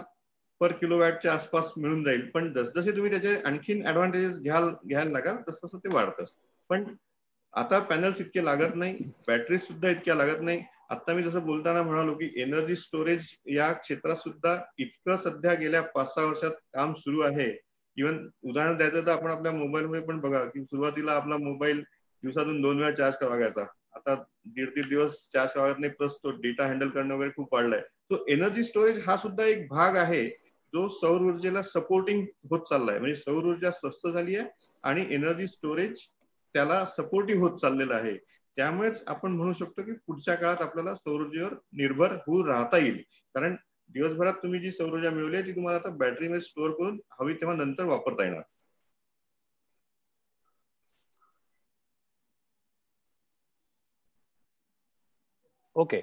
पर किलोवॅटच्या आसपास मिळून जाईल. पण जसजसे तुम्ही त्याचे आणखीन ऍडव्हान्टेजेस घ्यायला लागाल तसं तसं ते वाढतं. पण आता पॅनल्स इतके लागत नाही, बॅटरीज सुद्धा इतक्या लागत नाही. आता मी जसं बोलताना म्हणालो की एनर्जी स्टोरेज या क्षेत्रात सुद्धा इतकं सध्या गेल्या 5-6 वर्षात काम सुरू आहे. इव्हन उदाहरण द्यायचं तर आपण आपल्या मोबाईलमध्ये पण बघा की सुरुवातीला आपला मोबाईल दिवसातून 2 वेळा चार्ज करावा लागायचा, आता 1.5 दिवस चार्ज करावा लागत नाही, प्लस तो डेटा हँडल करणं वगैरे खूप वाढलाय. तो एनर्जी स्टोरेज हा सुद्धा एक भाग आहे जो सौर ऊर्जेला सपोर्टिंग होत चाललाय. म्हणजे सौर ऊर्जा स्वस्त झाली आहे आणि एनर्जी स्टोरेज त्याला सपोर्टिव्ह होत चाललेलं आहे. त्यामुळेच आपण म्हणू शकतो की पुढच्या काळात आपल्याला सौर ऊर्जेवर निर्भर होऊन राहता येईल. कारण दिवसभरात तुम्ही जी सौर ऊर्जा मिळवली ती तुम्हाला आता बॅटरीमध्ये स्टोअर करून हवी तेव्हा नंतर वापरता येणार. ओके.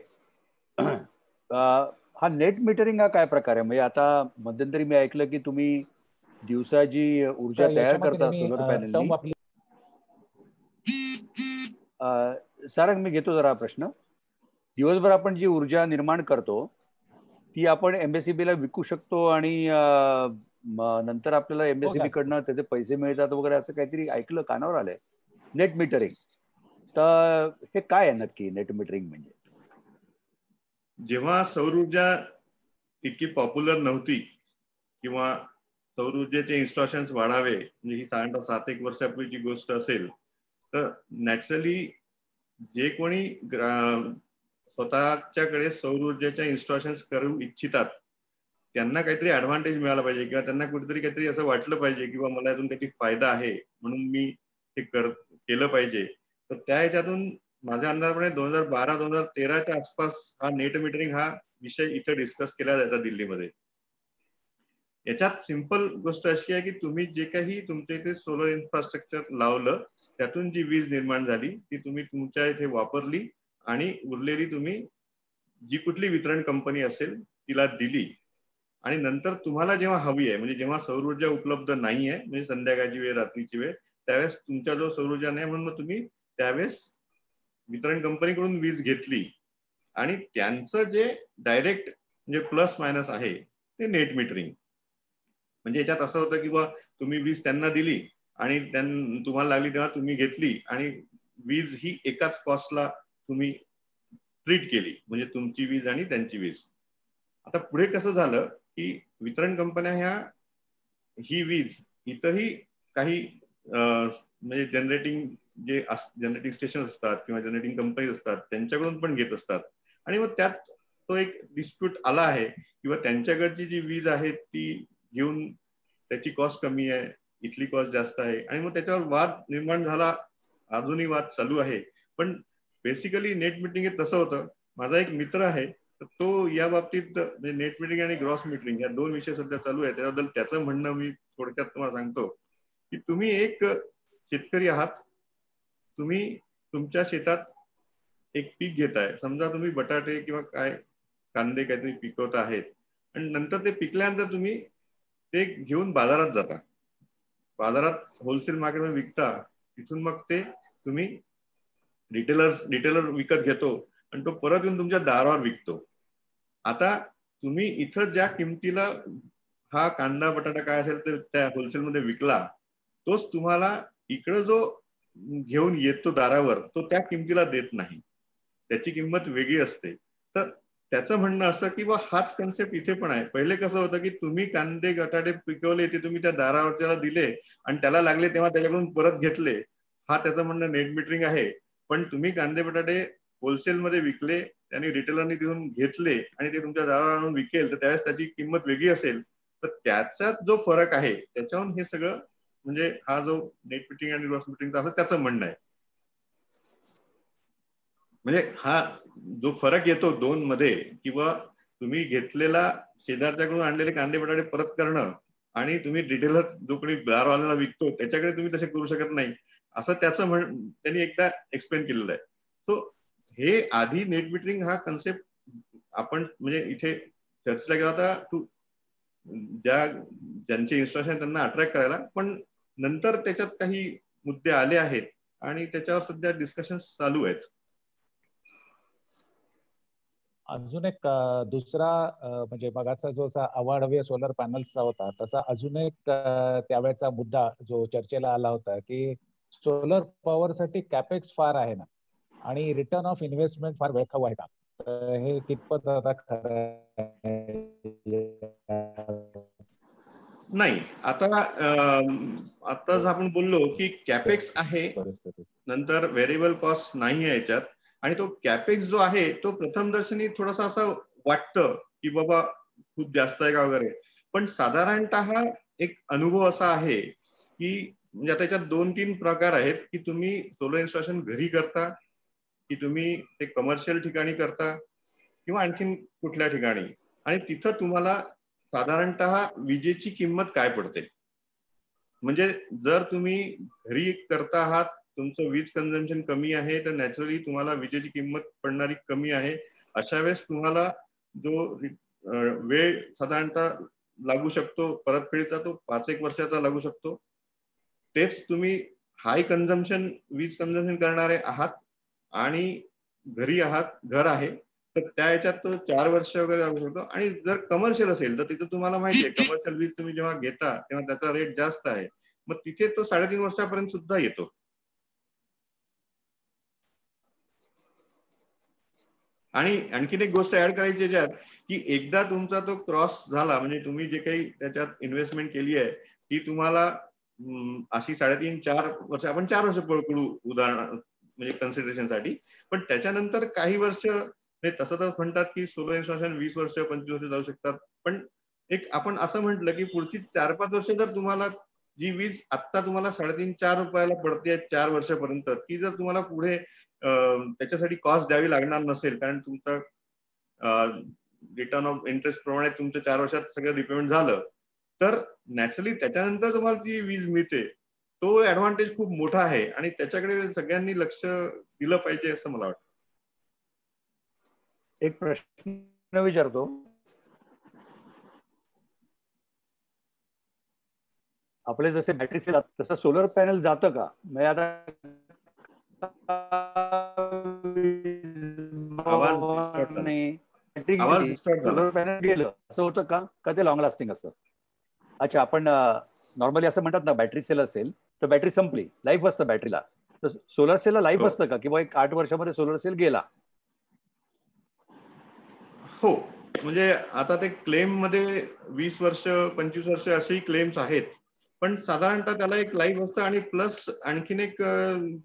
हा नेट मीटरिंग हा काय प्रकार आहे? म्हणजे आता मध्यंतरी मी ऐकलं की तुम्ही दिवसाची ऊर्जा तयार याच्यामध्ये करता नेहमी सोलर पॅनलनी. टर्म आपली सारंग, मी घेतो जरा हा प्रश्न. दिवसभर आपण जी ऊर्जा निर्माण करतो ती आपण एमएससीबी ला विकू शकतो आणि नंतर आपल्याला हो एमएससीबी जास्त. कडनं त्याचे पैसे मिळतात वगैरे, असं काहीतरी ऐकलं, कानावर आलंय. नेट मीटरिंग तर हे काय आहे नक्की नेट मीटरिंग म्हणजे? जेव्हा सौर ऊर्जा इतकी पॉप्युलर नव्हती किंवा सौर ऊर्जेचे इन्स्टॉलेशन्स वाढावे, म्हणजे ही साधारणतः 7-1 वर्षापूर्वीची गोष्ट असेल, तर नॅचरली जे कोणी स्वतःच्याकडे सौर ऊर्जेच्या इन्स्टॉलेशन्स करू इच्छितात त्यांना काहीतरी ऍडव्हान्टेज मिळाला पाहिजे, किंवा त्यांना कुठेतरी काहीतरी असं वाटलं पाहिजे किंवा मला यातून काही फायदा आहे म्हणून मी हे केलं पाहिजे. तर त्या ह्याच्यातून माझ्या अंदाजाप्रमाणे 2012-2013च्या आसपास हा नेट मीटरिंग हा विषय इथे डिस्कस केला जायचा दिल्लीमध्ये. याच्यात सिंपल गोष्ट अशी आहे की तुम्ही जे काही तुमच्या इथे सोलर इन्फ्रास्ट्रक्चर लावलं त्यातून जी वीज निर्माण झाली ती तुम्ही तुमच्या इथे वापरली आणि उरलेली तुम्ही जी कुठली वितरण कंपनी असेल तिला दिली. आणि नंतर तुम्हाला जेव्हा हवी आहे, म्हणजे जेव्हा सौर ऊर्जा उपलब्ध नाही आहे, म्हणजे संध्याकाळची वेळ, रात्रीची वेळ, त्यावेळेस तुमच्या जो सौर ऊर्जा नाही म्हणून मग तुम्ही त्यावेळेस वितरण कंपनीकडून वीज घेतली आणि त्यांचं जे डायरेक्ट म्हणजे प्लस मायनस आहे ते नेट मीटरिंग. म्हणजे याच्यात असं होतं की बा तुम्ही वीज त्यांना दिली आणि तुम्हाला लागली तेव्हा तुम्ही घेतली आणि वीज ही एकाच कॉस्टला तुम्ही ट्रीट केली, म्हणजे तुमची वीज आणि त्यांची वीज. आता पुढे कसं झालं की वितरण कंपन्या ह्या ही वीज इथंही काही म्हणजे जनरेटिंग स्टेशन असतात किंवा जनरेटिंग कंपनीज असतात त्यांच्याकडून पण घेत असतात. आणि मग त्यात तो एक डिस्प्यूट आला आहे किंवा त्यांच्याकडची जी वीज आहे ती घेऊन त्याची कॉस्ट कमी आहे, इथली कॉस्ट जास्त आहे, आणि मग त्याच्यावर वाद निर्माण झाला. अजूनही वाद चालू आहे. पण बेसिकली नेट मीटिंग हे तसं होतं. माझा एक मित्र आहे तर तो या बाबतीत म्हणजे नेट मीटिंग आणि ग्रॉस मीटिंग या 2 विषय सध्या चालू आहे. त्याबद्दल त्याचं म्हणणं मी थोडक्यात तुम्हाला सांगतो की तुम्ही एक शेतकरी आहात, तुम्ही तुमच्या शेतात एक पीक घेताय, समजा तुम्ही बटाटे किंवा काय कांदे काहीतरी पिकवत आहेत, आणि नंतर ते पिकल्यानंतर तुम्ही ते घेऊन बाजारात जाता, बाजारात होलसेल मार्केटमध्ये विकता, तिथून मग ते तुम्ही रिटेलर विकत घेतो आणि तो परत येऊन तुमच्या दारावर विकतो. आता तुम्ही इथं ज्या किमतीला हा कांदा बटाटा काय असेल तर त्या होलसेलमध्ये विकला, तोच तुम्हाला इकडं जो घेऊन येतो दारावर तो त्या किमतीला देत नाही, त्याची किंमत वेगळी असते. तर त्याचं म्हणणं असं की बा हाच कन्सेप्ट इथे पण आहे. पहिले कसं होतं की तुम्ही कांदे बटाटे पिकवले ते तुम्ही त्या दारावरच्याला दिले आणि त्याला लागले तेव्हा त्याच्याकडून परत घेतले, हा त्याचं म्हणणं नेट मीटरिंग आहे. पण तुम्ही कांदे बटाटे होलसेलमध्ये विकले, त्यांनी रिटेलरनी तिथून घेतले आणि ते तुमच्या दारावर आणून विकेल, तर त्यावेळेस त्याची किंमत वेगळी असेल. तर त्याच्यात जो फरक आहे त्याच्यावरून हे सगळं म्हणजे हा जो नेट मीटिंग आणि ग्रॉस मीटिंगचा असं त्याचं म्हणणं आहे. म्हणजे हा जो फरक येतो 2 मध्ये, किंवा तुम्ही घेतलेला शेजारच्याकडून आणलेले कांदे बटाटे परत करणं आणि तुम्ही रिटेलर जो कोणी दारवाल्याला विकतो त्याच्याकडे तुम्ही तसे करू शकत नाही, असं त्याचं त्यांनी एकदा एक्सप्लेन केलेलं आहे. सो हे आधी नेट मीटरिंग हा कन्सेप्ट आपण म्हणजे इथे चर्चेला गेला होता ज्यांचे इन्स्ट्रक्शन त्यांना अट्रॅक्ट करायला, पण नंतर त्याच्यात काही मुद्दे आले आहेत आणि त्याच्यावर सध्या डिस्कशन चालू आहेत. अजून एक दुसरा म्हणजे मगाचा जो अवाढव्य सोलर पॅनल्सचा होता, तसा अजून एक त्यावेळेचा मुद्दा जो चर्चेला आला होता की सोलर पॉवर साठी कॅपेक्स फार आहे ना आणि रिटर्न ऑफ इन्व्हेस्टमेंट फार वेळखाऊ आहे का, हे कितपत आता खरं नाही. आताच आपण बोललो की कॅपेक्स आहे, नंतर व्हेरिएबल कॉस्ट नाही आहे याच्यात. आणि तो कॅपेक्स जो आहे तो प्रथमदर्शनी थोडासा असं वाटतं की बाबा खूप जास्त आहे का वगैरे, पण साधारणतः एक अनुभव असा आहे की म्हणजे आता याच्यात 2-3 प्रकार आहेत की तुम्ही सोलर इन्स्टॉलेशन घरी करता की तुम्ही ते कमर्शियल ठिकाणी करता किंवा आणखीन कुठल्या ठिकाणी, आणि तिथं तुम्हाला साधारणतः विजेची किंमत काय पडते. म्हणजे जर तुम्ही घरी करता आहात, तुमचं वीज कन्झम्पशन कमी आहे, तर नॅचरली तुम्हाला विजेची किंमत पडणारी कमी आहे. अशा वेळेस तुम्हाला जो वेळ साधारणतः लागू शकतो परतफेडीचा, तो 5-1 वर्षाचा लागू शकतो. तेच तुम्ही हाय कन्झम्पशन वीज कन्झम्पशन करणारे आहात आणि घरी आहात, घर आहे, तर त्या ह्याच्यात तो 4 वर्ष वगैरे लागू शकतो. आणि जर कमर्शियल असेल तर तिथे तुम्हाला माहिती आहे कमर्शियल वीज तुम्ही जेव्हा घेता तेव्हा त्याचा रेट जास्त आहे, मग तिथे तो 3.5 वर्षापर्यंत सुद्धा येतो. आणि आणखीन एक गोष्ट ऍड करायची याच्यात, की एकदा तुमचा तो क्रॉस झाला म्हणजे तुम्ही जे काही त्याच्यात इन्व्हेस्टमेंट केली आहे ती तुम्हाला अशी 3.5-4 वर्ष, आपण 4 वर्ष पकडू उदाहरण म्हणजे कन्सिडरेशन साठी, पण त्याच्यानंतर काही वर्ष तसं तर म्हणतात की सोलर इन्स्टॉलेशन 20 वर्ष 25 वर्ष जाऊ शकतात, पण एक आपण असं म्हटलं की पुढची 4-5 वर्ष जर तुम्हाला जी वीज आत्ता तुम्हाला 3.5-4 रुपयाला पडते 4 वर्षापर्यंत, ती जर तुम्हाला पुढे त्याच्यासाठी कॉस्ट द्यावी लागणार नसेल, कारण तुमचा रिटर्न ऑफ इंटरेस्ट प्रमाणे तुमच्या 4 वर्षात सगळं रिपेमेंट झालं, तर नॅचरली त्याच्यानंतर तुम्हाला जी वीज मिळते तो ऍडव्हान्टेज खूप मोठा आहे आणि त्याच्याकडे सगळ्यांनी लक्ष दिलं पाहिजे असं मला वाटतं. एक प्रश्न विचारतो, आपले जसे बॅटरी सेल तसं सोलर पॅनल जातं का? म्हणजे आता सोलर पॅनल गेलं असं होतं का ते लॉंग लास्टिंग असतं? अच्छा, आपण नॉर्मली असं म्हणतात ना, बॅटरी सेल असेल तर बॅटरी संपली, लाईफ असतं बॅटरीला, तर सोलर सेलला लाईफ असतं का, किंवा एक 8 वर्षामध्ये सोलर सेल गेला? हो, म्हणजे आता ते क्लेम मध्ये 20 वर्ष 25 वर्ष असेही क्लेम्स आहेत, पण साधारणतः त्याला एक लाईफ असतं. आणि प्लस आणखीन एक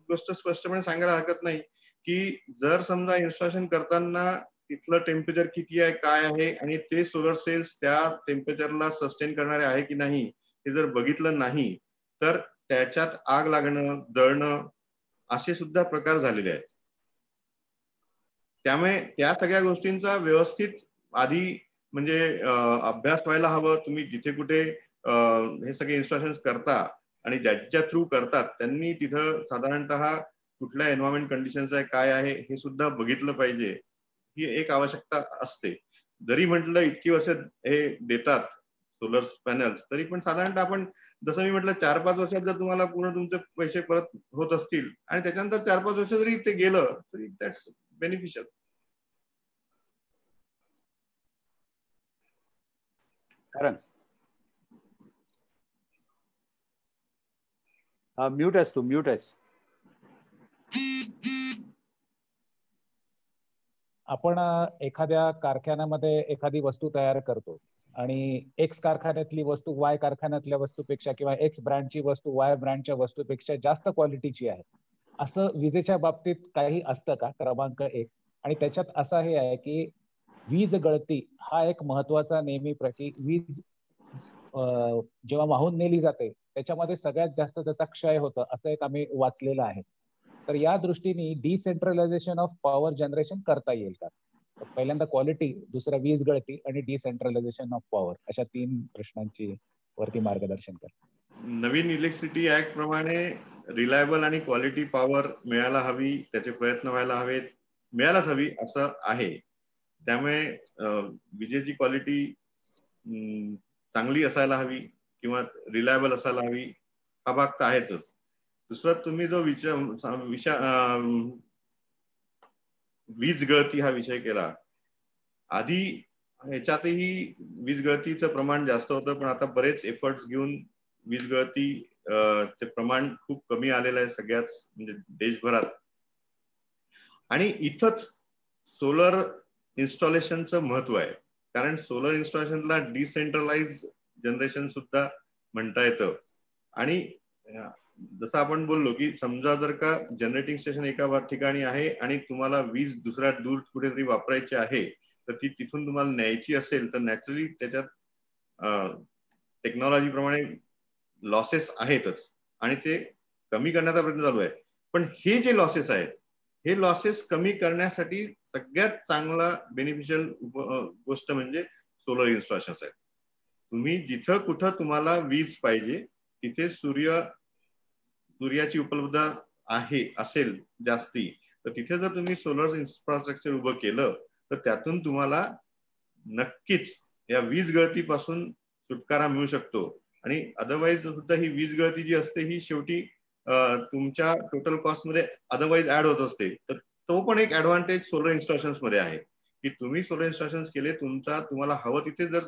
गोष्ट स्पष्टपणे सांगायला हरकत नाही की जर समजा इन्स्टॉलेशन करताना तिथलं टेम्परेचर किती आहे काय आहे आणि ते सोलर सेल्स त्या टेम्परेचरला सस्टेन करणारे आहे की नाही हे जर बघितलं नाही तर त्याच्यात आग लागणं, जळणं असे सुद्धा प्रकार झालेले आहेत. त्यामुळे त्या सगळ्या गोष्टींचा व्यवस्थित आधी म्हणजे अभ्यास व्हायला हवं. तुम्ही जिथे कुठे हे सगळे इन्स्टॉलेशन करता आणि ज्याच्या थ्रू करतात त्यांनी तिथं साधारणतः कुठल्या एन्व्हायरमेंट कंडिशन्स आहे काय आहे हे सुद्धा बघितलं पाहिजे, ही एक आवश्यकता असते. जरी म्हटलं इतकी वर्ष हे देतात सोलर पॅनल्स, तरी पण साधारणतः आपण जसं मी म्हटलं 4-5 वर्षात जर तुम्हाला पूर्ण तुमचे पैसे परत होत असतील आणि त्याच्यानंतर 4-5 वर्ष जरी ते गेलं तरी दॅट्स बेनिफिशियल. कारण म्यूट आहेस तू, म्यूट आहेस. आपण एखाद्या कारखान्यामध्ये एखादी वस्तू तयार करतो आणि एक्स कारखान्यातली वस्तू वाय कारखान्यातल्या वस्तूपेक्षा किंवा एक्स ब्रँडची वस्तू वाय ब्रँडच्या वस्तूपेक्षा जास्त क्वालिटीची आहे, असं विजेच्या बाबतीत काही असतं का? क्रमांक 1. आणि त्याच्यात असं हे आहे की वीज गळती हा एक महत्वाचा नेहमी वीज जेव्हा वाहून नेली जाते त्याच्यामध्ये सगळ्यात जास्त त्याचा क्षय होतं असं एक आम्ही वाचलेलं आहे. तर या दृष्टीने डिसेंट्रलायझेशन ऑफ पॉवर जनरेशन करता येईल का? पहिल्यांदा क्वालिटी, दुसरा वीज गळती आणि डिसेंट्रलायझेशन ऑफ पॉवर, अशा 3 प्रश्नांची वरती मार्गदर्शन कर. नवीन इलेक्ट्रिसिटी ऍक्ट प्रमाणे रिलायबल आणि क्वालिटी पॉवर मिळायला हवी, त्याचे प्रयत्न व्हायला हवेत, मिळायलाच हवी असं आहे. त्यामुळे विजेची क्वालिटी चांगली असायला हवी किंवा रिलायबल असायला हवी, हा भाग तर आहेतच. दुसरा तुम्ही जो वीज गळती हा विषय केला, आधी ह्याच्यातही वीज गळतीचं प्रमाण जास्त होतं, पण आता बरेच एफर्ट्स घेऊन वीज गळती चे प्रमाण खूप कमी आलेलं आहे सगळ्याच म्हणजे देशभरात. आणि इथंच सोलर इन्स्टॉलेशनचं महत्व आहे, कारण सोलर इन्स्टॉलेशनला डिसेंट्रलाइज जनरेशन सुद्धा म्हणता येतं. आणि जसं आपण बोललो की समजा जर का जनरेटिंग स्टेशन एका ठिकाणी आहे आणि तुम्हाला वीज दुसऱ्या दूर कुठेतरी वापरायची आहे, तर ती तिथून तुम्हाला न्यायची असेल तर नॅचरली त्याच्यात टेक्नॉलॉजी प्रमाणे लॉसेस आहेतच आणि ते कमी करण्याचा प्रयत्न चालू आहे. पण हे जे लॉसेस आहेत हे लॉसेस कमी करण्यासाठी सगळ्यात चांगला बेनिफिशियल गोष्ट म्हणजे सोलर इन्स्टॉलेशन आहेत. तुम्ही जिथं कुठं तुम्हाला वीज पाहिजे तिथे सूर्याची उपलब्धता आहे असेल जास्ती, तर तिथे जर तुम्ही सोलर इन्फ्रास्ट्रक्चर उभं केलं तर त्यातून तुम्हाला नक्कीच या वीज गळतीपासून सुटकारा मिळू शकतो. आणि अदरवाईज सुद्धा ही वीज गळती जी असते ही शेवटी तुमच्या टोटल कॉस्ट मध्ये अदरवाईज ऍड होत असते. तर तो पण एक ऍडव्हान्टेज सोलर इन्स्टॉलेशन मध्ये आहे की तुम्ही सोलर इन्स्टॉलेशन केले, तुम्हाला हवं तिथे जर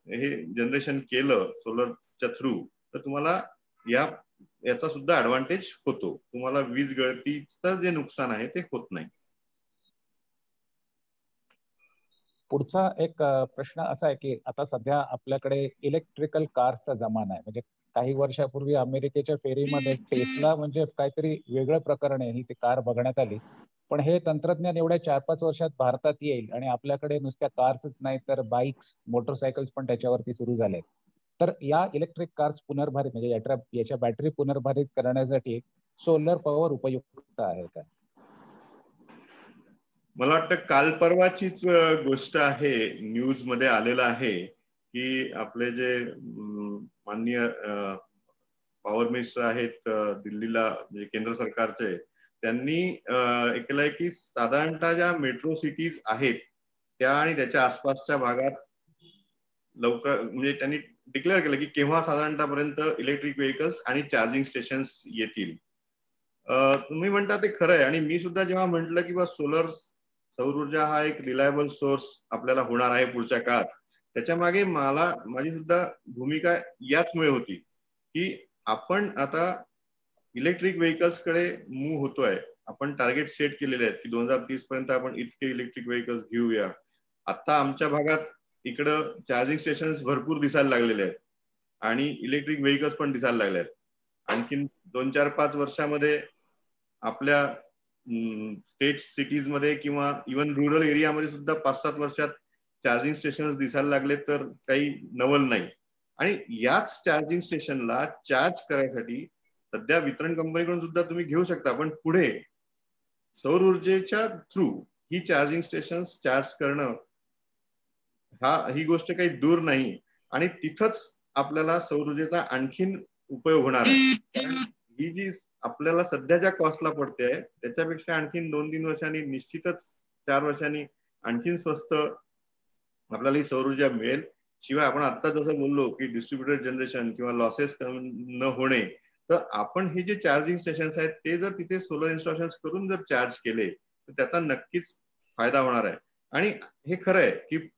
हे जनरेशन केलं सोलरच्या थ्रू, तर तुम्हाला याचा सुद्धा ऍडव्हान्टेज होतो. तुम्हाला वीज गळतीचं जे नुकसान आहे ते होत नाही. पुढचा एक प्रश्न असा आहे की आता सध्या आपल्याकडे इलेक्ट्रिकल कार्सचा जमाना आहे. म्हणजे काही वर्षापूर्वी अमेरिकेच्या फेरीमध्ये टेस्ला म्हणजे काहीतरी वेगळं प्रकरण आहे, ही ती कार बघण्यात आली. पण हे तंत्रज्ञान एवढ्या 4-5 वर्षात भारतात येईल आणि आपल्याकडे नुसत्या कार्सच नाही तर बाईक्स, मोटरसायकल्स पण त्याच्यावरती सुरू झाले. तर या इलेक्ट्रिक कार्स पुनर्भारित म्हणजे याच्या बॅटरी पुनर्भारित करण्यासाठी सोलर पॉवर उपयुक्त आहे का? मला वाटतं काल परवाचीच गोष्ट आहे, न्यूज मध्ये आलेलं आहे की आपले जे माननीय पॉवर मिनिस्टर आहेत दिल्लीला, म्हणजे केंद्र सरकारचे, त्यांनी केलंय की साधारणतः ज्या मेट्रो सिटीज आहेत त्या आणि त्याच्या आसपासच्या भागात लवकर, म्हणजे त्यांनी डिक्लेअर केलं की केव्हा साधारणतःपर्यंत इलेक्ट्रिक व्हेकल्स आणि चार्जिंग स्टेशन्स येतील. तुम्ही म्हणता ते खरं आहे. आणि मी सुद्धा जेव्हा म्हटलं की बा सौर ऊर्जा हा एक रिलायबल सोर्स आपल्याला होणार आहे पुढच्या काळात, त्याच्या मागे माझी सुद्धा भूमिका याचमुळे होती की आपण आता इलेक्ट्रिक व्हेकल्स कडे मूव्ह होतोय. आपण टार्गेट सेट केलेले आहेत की 2030 पर्यंत आपण इतके इलेक्ट्रिक व्हेकल्स घेऊया. आता आमच्या भागात इकडं चार्जिंग स्टेशन्स भरपूर दिसायला लागलेले आहेत आणि इलेक्ट्रिक व्हेकल्स पण दिसायला लागले आहेत. आणखीन 2-4-5 वर्षामध्ये आपल्या स्टेट सिटीज मध्ये किंवा इव्हन रुरल एरियामध्ये सुद्धा 5-7 वर्षात चार्जिंग स्टेशन दिसायला लागले तर काही नवल नाही. आणि याच चार्जिंग स्टेशनला चार्ज करायसाठी सध्या वितरण कंपनीकडून सुद्धा तुम्ही घेऊ शकता, पण पुढे सौर ऊर्जेच्या थ्रू ही चार्जिंग स्टेशन चार्ज करणं ही गोष्ट काही दूर नाही. आणि तिथंच आपल्याला सौर ऊर्जेचा आणखीन उपयोग होणार आहे. कारण ही जी आपल्याला सध्याच्या कॉस्टला पडते त्याच्यापेक्षा आणखीन 2-3 वर्षांनी, निश्चितच 4 वर्षांनी आणखीन स्वस्त आपल्याला ही सौर ऊर्जा मिळेल. शिवाय आपण आता जसं बोललो की डिस्ट्रीब्युटेड जनरेशन किंवा लॉसेस न होणे, तर आपण हे जे चार्जिंग स्टेशन्स आहेत ते जर तिथे सोलर इन्स्टॉलेशन करून जर चार्ज केले तर त्याचा नक्कीच फायदा होणार आहे. आणि हे खरं आहे की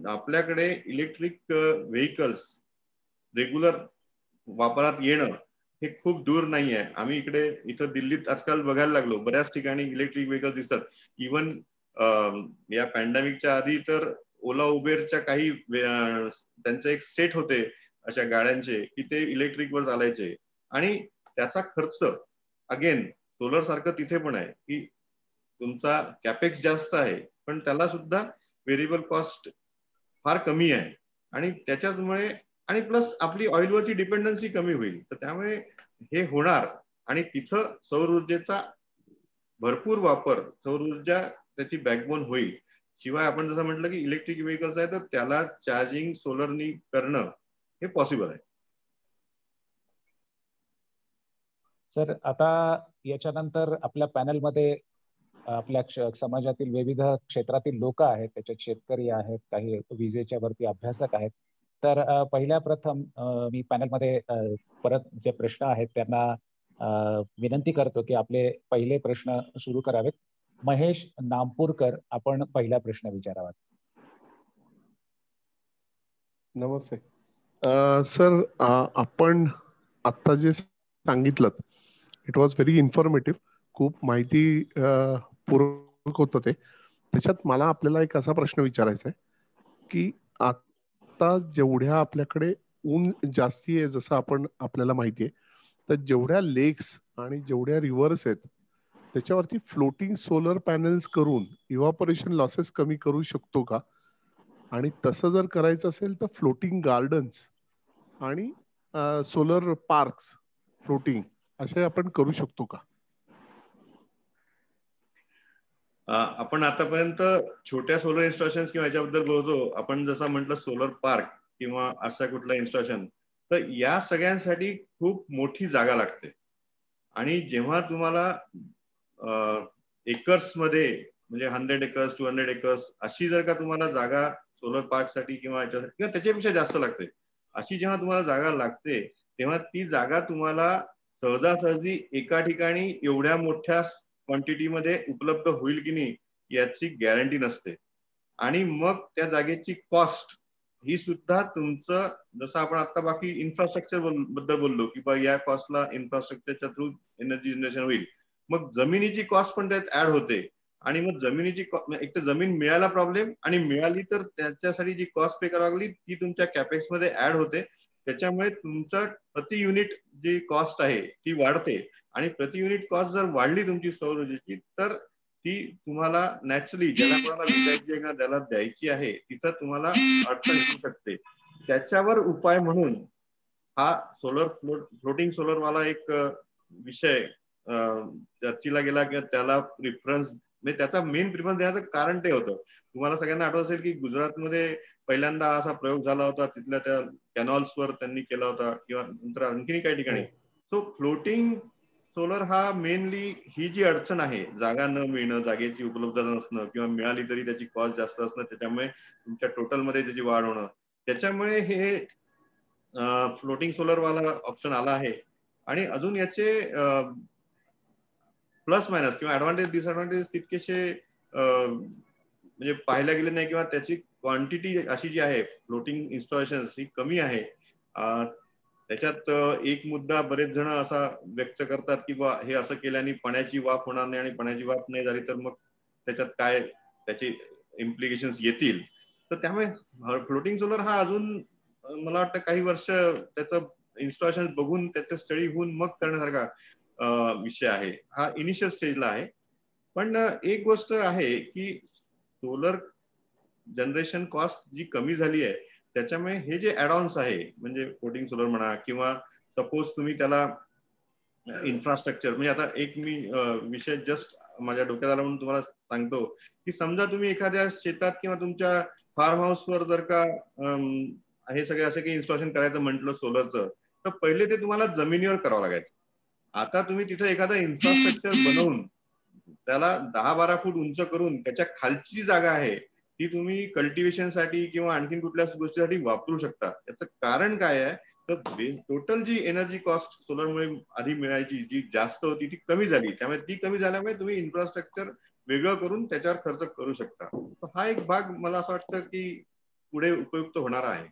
आपल्याकडे इलेक्ट्रिक व्हेकल्स रेग्युलर वापरात येणं हे खूप दूर नाही आहे. आम्ही इथं दिल्लीत आजकाल बघायला लागलो, बऱ्याच ठिकाणी इलेक्ट्रिक व्हेकल्स दिसतात. इव्हन या पॅन्डेमिकच्या आधी तर ओला उबेरच्या काही त्यांचे एक सेट होते अशा गाड्यांचे की ते इलेक्ट्रिक वर चालायचे. आणि त्याचा खर्च अगेन सोलर सारखं तिथे पण आहे की तुमचा कॅपेक्स जास्त आहे पण त्याला सुद्धा व्हेरिएबल कॉस्ट फार कमी आहे. आणि त्याच्यामुळे आणि प्लस आपली ऑइलवरची डिपेंडन्सी कमी होईल. तर त्यामुळे हे होणार. आणि तिथं सौर ऊर्जेचा भरपूर वापर, सौर ऊर्जा त्याची बॅकबोन होईल. शिवाय आपण जसं म्हटलं की इलेक्ट्रिक व्हेकल्स आहे तर त्याला चार्जिंग सोलरनी करणं हे पॉसिबल आहे. सर, आता याच्यानंतर आपल्या पॅनलमध्ये आपल्या समाजातील विविध क्षेत्रातील लोक आहेत. त्याच्यात शेतकरी आहेत, काही विजेच्या वरती अभ्यासक आहेत. तर पहिल्या प्रथम मी पॅनलमध्ये परत जे प्रश्न आहेत त्यांना विनंती करतो की आपले पहिले प्रश्न सुरू करावेत. महेश नामपूरकर, आपण पहिला प्रश्न विचारावा. नमस्ते सर, आपण आता जे सांगितलं इट वॉज व्हेरी इन्फॉर्मेटिव्ह. खूप माहिती पूरक होतं ते. त्याच्यात मला आपल्याला एक असा प्रश्न विचारायचा आहे की आता जेवढ्या आपल्याकडे ऊन जास्ती आहे, जसं आपल्याला माहिती आहे, तर जेवढ्या लेक्स आणि जेवढ्या रिव्हर्स आहेत त्याच्यावरती फ्लोटिंग सोलर पॅनल्स करून इव्हॅपोरेशन लॉसेस कमी करू शकतो का? आणि तसं जर करायचं असेल तर फ्लोटिंग गार्डन्स आणि सोलर पार्क्स फ्लोटिंग असे आपण करू शकतो का? आपण आतापर्यंत छोट्या सोलर इन्स्टॉलेशन किंवा याच्याबद्दल बोलतो. आपण जसं म्हटलं सोलर पार्क किंवा असा कुठला इन्स्टॉलेशन, तर या सगळ्यांसाठी खूप मोठी जागा लागते. आणि जेव्हा तुम्हाला एकर्स मध्ये म्हणजे 100 एकर्स 200 एकर्स अशी जर का तुम्हाला जागा सोलर पार्क साठी किंवा याच्यासाठी किंवा त्याच्यापेक्षा जास्त लागते, अशी जेव्हा तुम्हाला जागा लागते तेव्हा ती जागा तुम्हाला सहजासहजी एका ठिकाणी एवढ्या मोठ्या क्वांटिटीमध्ये उपलब्ध होईल की नाही याची गॅरंटी नसते. आणि मग त्या जागेची कॉस्ट ही सुद्धा तुमचं, जसं आपण आता बाकी इन्फ्रास्ट्रक्चर बद्दल बोललो की बा या कॉस्टला इन्फ्रास्ट्रक्चरच्या थ्रू एनर्जी जनरेशन होईल, मग जमिनीची कॉस्ट पण त्यात ऍड होते. आणि मग जमिनीची एक तर जमीन मिळायला प्रॉब्लेम, आणि मिळाली तर त्याच्यासाठी जी कॉस्ट पे करावी लागली ती तुमच्या कॅपेक्स मध्ये ऍड होते. त्याच्यामुळे तुमचं प्रति युनिट जी कॉस्ट आहे ती वाढते. आणि प्रति युनिट कॉस्ट जर वाढली तुमची सौर ऊर्जेची तर ती तुम्हाला नॅचरली ज्याला कोणाला विकायची आहे का त्याला द्यायची आहे तिथं तुम्हाला अडचण येऊ शकते. त्याच्यावर उपाय म्हणून हा सोलर फ्लोटिंग सोलर वाला एक विषय चर्चेला गेला किंवा त्याला प्रिफरन्स, म्हणजे त्याचा मेन प्रिफरन्स देण्याचं कारण ते होतं. तुम्हाला सगळ्यांना आठवत असेल की गुजरातमध्ये पहिल्यांदा असा प्रयोग झाला होता, तिथल्या त्या कॅनॉल्सवर त्यांनी केला होता किंवा नंतर आणखी काही ठिकाणी. सो फ्लोटिंग सोलर हा मेनली ही जी अडचण आहे, जागा न मिळणं, जागेची उपलब्धता नसणं किंवा मिळाली तरी त्याची कॉस्ट जास्त असणं, त्याच्यामुळे तुमच्या टोटल मध्ये त्याची वाढ होणं, त्याच्यामुळे हे फ्लोटिंग सोलर वाला ऑप्शन आला आहे. आणि अजून याचे प्लस मायनस किंवा ऍडव्हान्टेज डिसएडव्हान्टेज तितकेसे म्हणजे पाहायला गेले नाही, किंवा त्याची क्वांटिटी अशी जी आहे फ्लोटिंग इन्स्टॉलेशन ही कमी आहे. त्याच्यात एक मुद्दा बरेच जण असा व्यक्त करतात की बा हे असं केल्याने पाण्याची वाफ होणार नाही, आणि पाण्याची वाफ नाही झाली तर मग त्याच्यात काय त्याचे इम्प्लिकेशन्स येतील. तर त्यामुळे फ्लोटिंग सोलर हा अजून मला वाटतं काही वर्ष त्याचं इन्स्टॉलेशन बघून त्याचं स्टडी होऊन मग करण्यासारखा विषय आहे. हा इनिशियल स्टेजला आहे. पण एक गोष्ट आहे की सोलर जनरेशन कॉस्ट जी कमी झाली आहे त्याच्यामुळे हे जे ऍडऑन्स आहे, म्हणजे फ्लोटिंग सोलर म्हणा किंवा सपोज तुम्ही त्याला इन्फ्रास्ट्रक्चर, म्हणजे आता एक मी विषय जस्ट माझ्या डोक्यात आला म्हणून तुम्हाला सांगतो की समजा तुम्ही एखाद्या शेतात किंवा तुमच्या फार्म हाऊसवर जर का हे सगळे असं काही इन्स्टॉलेशन करायचं म्हटलं सोलरचं, तर पहिले ते तुम्हाला जमिनीवर करावं लागायचं. आता तुम्ही तिथे एखादं इन्फ्रास्ट्रक्चर बनवून त्याला 10-12 फूट उंच करून त्याच्या खालची जी जागा आहे ती तुम्ही कल्टिवेशनसाठी किंवा आणखीन कुठल्या गोष्टीसाठी वापरू शकता. याचं कारण काय आहे, तर टोटल जी एनर्जी कॉस्ट सोलरमुळे आधी मिळायची जी जास्त होती ती कमी झाली. त्यामुळे ती कमी झाल्यामुळे तुम्ही इन्फ्रास्ट्रक्चर वेगळं करून त्याच्यावर खर्च करू शकता. हा एक भाग मला असं वाटतं की पुढे उपयुक्त होणार आहे.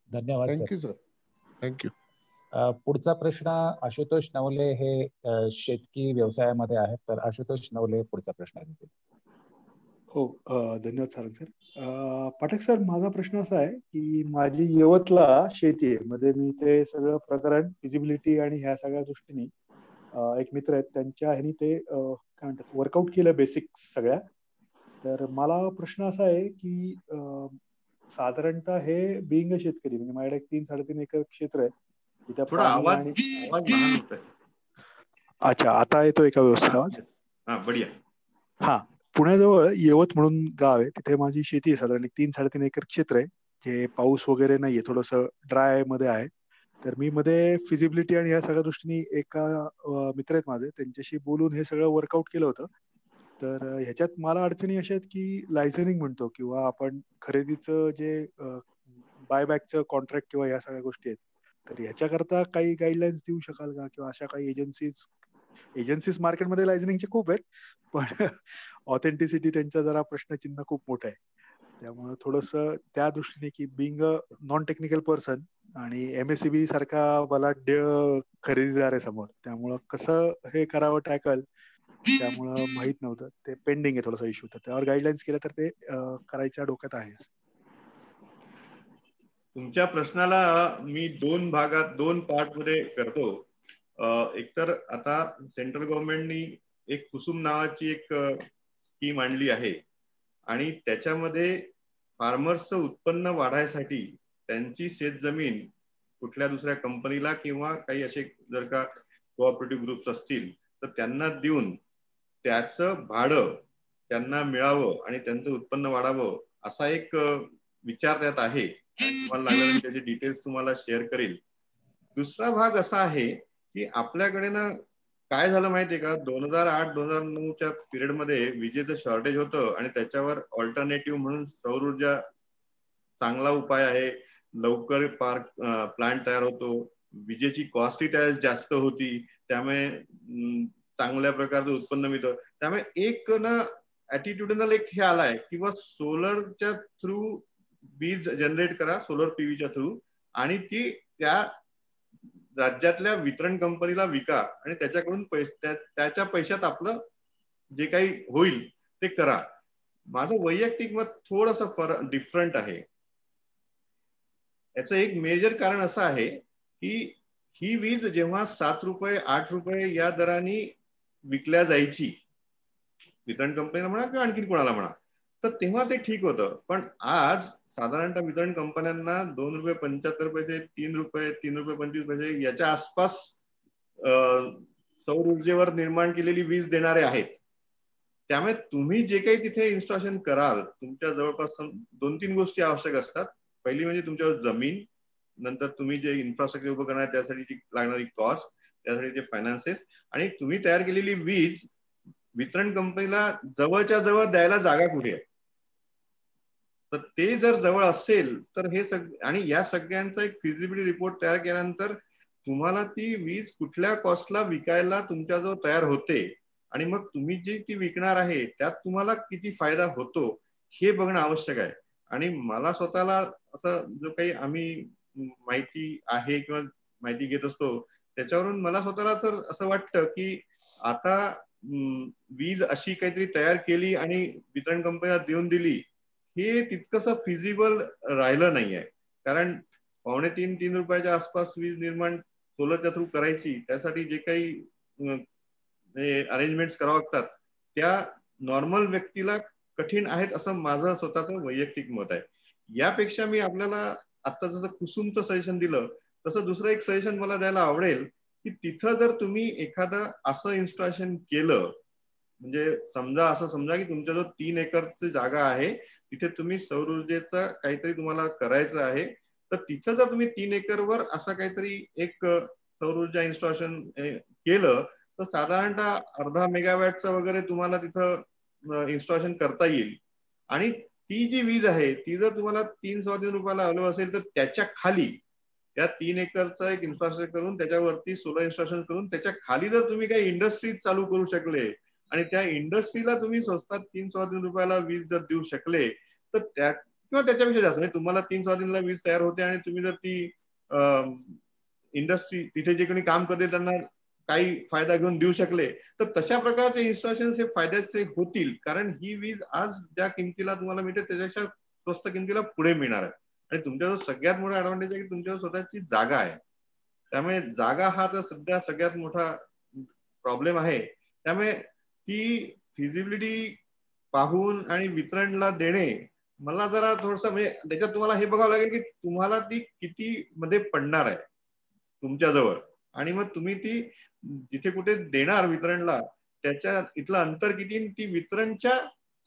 धन्यवाद थँक्यू सर. थँक्यू. पुढचा प्रश्न आशुतोष नवले हे शेतकी व्यवसायामध्ये आहेत, तर आशुतोष नवले पुढचा प्रश्न घेतील. हो, धन्यवाद सारंग सर. पाठक सर, माझा प्रश्न असा आहे की माझी यवतला शेती आहे, मध्ये मी ते सगळं प्रकरण फिजिबिलिटी आणि ह्या सगळ्या दृष्टीने एक मित्र आहेत त्यांच्या ह्यानी ते काय म्हणतात वर्कआउट केलं बेसिक्स सगळ्या. तर मला प्रश्न असा आहे की साधारणतः हे बिंग शेतकरी, म्हणजे माझ्याकडे 3-3.5 एकर क्षेत्र आहे तिथं थोडा पाणी आवाज आणि लहान होतोय. अच्छा, आता येतोय का व्यवस्थित आवाज? हा, बढिया. हा, पुण्याजवळ यवत म्हणून गाव आहे, तिथे माझी शेती आहे. साधारण 3-3.5 एकर क्षेत्र आहे, जे पाऊस वगैरे नाहीये, थोडंसं ड्राय मध्ये आहे. तर मी मध्ये फिजिबिलिटी आणि ह्या सगळ्या दृष्टीने एका मित्र आहेत माझे, त्यांच्याशी बोलून हे सगळं वर्कआउट केलं होतं. तर ह्याच्यात मला अडचणी अशा आहेत की लायसनिंग म्हणतो किंवा आपण खरेदीचं जे बायबॅकचं कॉन्ट्रॅक्ट किंवा ह्या सगळ्या गोष्टी आहेत, तर ह्याच्याकरता काही गाईडलाईन्स देऊ शकाल का? किंवा अशा काही एजन्सीज मार्केटमध्ये लायसनिंगचे खूप आहेत, पण ऑथेंटिसिटी त्यांचा जरा प्रश्नचिन्ह खूप मोठं आहे. त्यामुळे थोडंसं त्या दृष्टीने की being a non technical person आणि MSCB सारखा बलाढ्य खरेदीदार आहे समोर, त्यामुळं कसं हे करावं टॅकल, त्यामुळं माहित नव्हतं. ते पेंडिंग आहे थोडासा इश्यू, तर त्यावर गाईडलाईन्स केलं तर ते करायच्या डोक्यात आहे. तुमच्या प्रश्नाला मी दोन पार्ट मध्ये करतो. एकतर आता सेंट्रल गव्हर्नमेंटनी एक कुसुम नावाची एक स्कीम आणली आहे, आणि त्याच्यामध्ये फार्मर्सचं उत्पन्न वाढायसाठी त्यांची शेतजमीन कुठल्या दुसऱ्या कंपनीला किंवा काही असे जर का कोऑपरेटिव्ह ग्रुप्स असतील तर त्यांना देऊन त्याचं भाडं त्यांना मिळावं आणि त्यांचं उत्पन्न वाढावं असा एक विचार त्यात आहे. तुम्हाला लागलं त्याचे डिटेल्स तुम्हाला शेअर करेल. दुसरा भाग असा आहे की आपल्याकडे ना काय झालं माहितीये का, 2008-2009च्या पिरियड मध्ये विजेचं शॉर्टेज होतं आणि त्याच्यावर ऑल्टरनेटिव्ह म्हणून सौर ऊर्जा चांगला उपाय आहे. लवकर प्लांट तयार होतो, विजेची कॉस्टही त्या जास्त होती, त्यामुळे चांगल्या प्रकारचं उत्पन्न मिळतं. त्यामुळे एक ना ऍटिट्यूडनल एक हे आलाय किंवा सोलरच्या थ्रू वीज जनरेट करा, सोलर पीव्हीच्या थ्रू, आणि ती त्या राज्यातल्या वितरण कंपनीला विका आणि त्याच्याकडून त्याच्या पैशात आपलं जे काही होईल ते करा. माझं वैयक्तिक मत थोडंसं डिफरंट आहे. याचं एक मेजर कारण असं आहे की ही वीज जेव्हा 7 रुपये 8 रुपये या दराने विकल्या जायची वितरण कंपनीला म्हणा किंवा आणखी कोणाला म्हणा, तर तेव्हा ते ठीक होतं. पण आज साधारणतः वितरण कंपन्यांना 2 रुपये 75 पैसे 3 रुपये 25 पैसे याच्या आसपास सौर ऊर्जेवर निर्माण केलेली वीज देणारे आहेत. त्यामुळे तुम्ही जे काही तिथे इन्स्टॉलेशन कराल, तुमच्या जवळपास 2-3 गोष्टी आवश्यक असतात. पहिली म्हणजे तुमच्यावर जमीन, नंतर तुम्ही जे इन्फ्रास्ट्रक्चर उभं करणार त्यासाठी लागणारी कॉस्ट, त्यासाठी फायनान्सेस, आणि तुम्ही तयार केलेली वीज वितरण कंपनीला जवळच्या जवळ द्यायला जागा कुठे आहे. तर ते जर जवळ असेल तर हे आणि या सगळ्यांचा एक फिजिबिलिटी रिपोर्ट तयार केल्यानंतर तुम्हाला ती वीज कुठल्या कॉस्टला विकायला तुमच्याजवळ तयार होते आणि मग तुम्ही जी ती विकणार आहे त्यात तुम्हाला किती फायदा होतो हे बघणं आवश्यक आहे. आणि मला स्वतःला असं जो काही आम्ही माहिती आहे किंवा माहिती घेत असतो त्याच्यावरून मला स्वतःला तर असं वाटतं की आता वीज अशी काहीतरी तयार केली आणि वितरण कंपनीला देऊन दिली हे तितकंसं फिजिबल राहिलं नाहीये. कारण 2.5-3 रुपयाच्या आसपास वीज निर्माण सोलरच्या थ्रू करायची, त्यासाठी जे काही अरेंजमेंट्स करावं लागतात त्या नॉर्मल व्यक्तीला कठीण आहेत असं माझं स्वतःचं वैयक्तिक मत आहे. यापेक्षा मी आपल्याला आता जसं कुसुमचं सजेशन दिलं तसं दुसरं एक सजेशन मला द्यायला आवडेल की तिथं जर तुम्ही एखादं असं इन्स्टॉलेशन केलं, म्हणजे असं समजा की तुमच्या जो 3 एकरची जागा आहे तिथे तुम्ही सौर ऊर्जेचं काहीतरी तुम्हाला करायचं आहे, तर तिथं जर तुम्ही 3 एकरवर असं काहीतरी एक सौर ऊर्जा इन्स्टॉलेशन केलं तर साधारणतः 0.5 मेगावॅटचं वगैरे तुम्हाला तिथं इन्स्टॉलेशन करता येईल. आणि ती जी वीज आहे ती जर तुम्हाला 3-3.25 रुपयाला अवेलेबल असेल तर त्याच्या खाली या 3 एकरचं एक इन्फ्रास्ट्रक्चर करून त्याच्यावरती सोलर इन्स्टॉलेशन करून त्याच्या खाली जर तुम्ही काही इंडस्ट्रीज चालू करू शकले आणि त्या इंडस्ट्रीला तुम्ही स्वस्तात 3-3.25 रुपयाला वीज जर देऊ शकले तर त्या किंवा त्याच्यापेक्षा जास्त म्हणजे तुम्हाला 3-3.25 ला वीज तयार होते आणि तुम्ही जर ती इंडस्ट्री तिथे जे कोणी काम करते त्यांना काही फायदा घेऊन देऊ शकले तर तशा प्रकारचे इन्स्टॉलेशन हे फायद्याचे होतील. कारण ही वीज आज ज्या किमतीला तुम्हाला मिळते त्याच्यापेक्षा स्वस्त किमतीला पुढे मिळणार आहे. आणि तुमच्याजवळ सगळ्यात मोठा ऍडव्हान्टेज आहे की तुमच्याजवळ स्वतःची जागा आहे. त्यामुळे जागा हा तर सध्या सगळ्यात मोठा प्रॉब्लेम आहे. त्यामुळे ती फिजिबिलिटी पाहून आणि वितरणला देणे मला जरा थोडस म्हणजे त्याच्यात तुम्हाला हे बघावं लागेल की तुम्हाला ती किती मध्ये पडणार आहे तुमच्याजवळ, आणि मग तुम्ही ती जिथे कुठे देणार वितरणला त्याच्या इथलं अंतर किती, ती वितरणच्या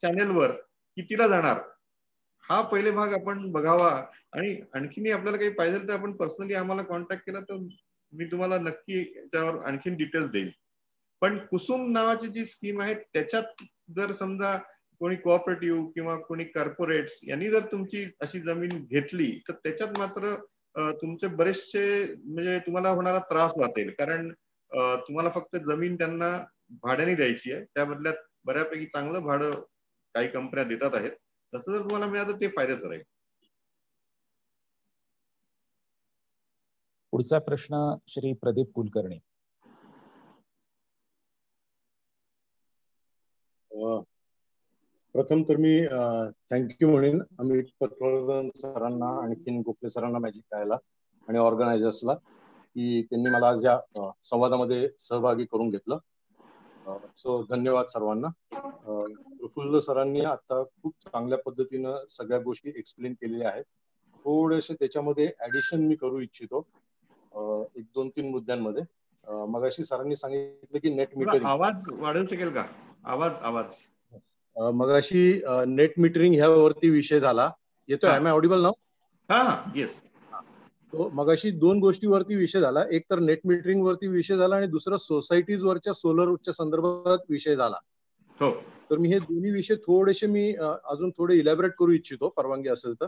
चॅनेलवर कितीला जाणार हा पहिले भाग आपण बघावा. आणि आणखीनही आपल्याला काही पाहिजे तर आपण पर्सनली आम्हाला कॉन्टॅक्ट केला तर मी तुम्हाला नक्की त्यावर आणखीन डिटेल्स देईल. पण कुसुम नावाची जी स्कीम आहे त्याच्यात जर समजा कोणी कोऑपरेटिव्ह किंवा कोणी कॉर्पोरेट्स यांनी जर तुमची अशी जमीन घेतली तर त्याच्यात मात्र तुमचे बरेचसे म्हणजे तुम्हाला होणारा त्रास वाचेल. कारण तुम्हाला फक्त जमीन त्यांना भाड्याने द्यायची आहे, त्या बदल्यात बऱ्यापैकी चांगलं भाडं काही कंपन्या देतात आहेत. तसं जर तुम्हाला मिळालं ते फायद्याचं राहील. पुढचा प्रश्न श्री प्रदीप कुलकर्णी. प्रथम तर मी थँक्यू म्हणेन अमित पटवर्धन सरांना आणखीन गोखले सरांना मॅजिक करायला आणि ऑर्गनायझर्सला की त्यांनी मला आज या संवादामध्ये सहभागी करून घेतलं. सो धन्यवाद सर्वांना. प्रफुल्ल सरांनी आता खूप चांगल्या पद्धतीनं सगळ्या गोष्टी एक्सप्लेन केलेल्या आहेत. थोडेसे त्याच्यामध्ये ऍडिशन मी करू इच्छितो 1-2-3 मुद्द्यांमध्ये. मगाशी सरांनी सांगितलं की नेट मीटरिंग. आवाज वाढवू शकेल का? आवाज मगाशी नेट मीटरिंग ह्यावरती विषय झाला. येतोय? Am I audible now? हा येस. तो मगाशी दोन गोष्टीवरती विषय झाला, एक तर नेट मीटरिंग वरती विषय झाला आणि दुसरा सोसायटीज वरच्या सोलरच्या संदर्भात विषय झाला. हो. तर मी हे दोन्ही विषय थोडेसे मी अजून थोडे इलॅबरेट करू इच्छितो, परवानगी असेल तर.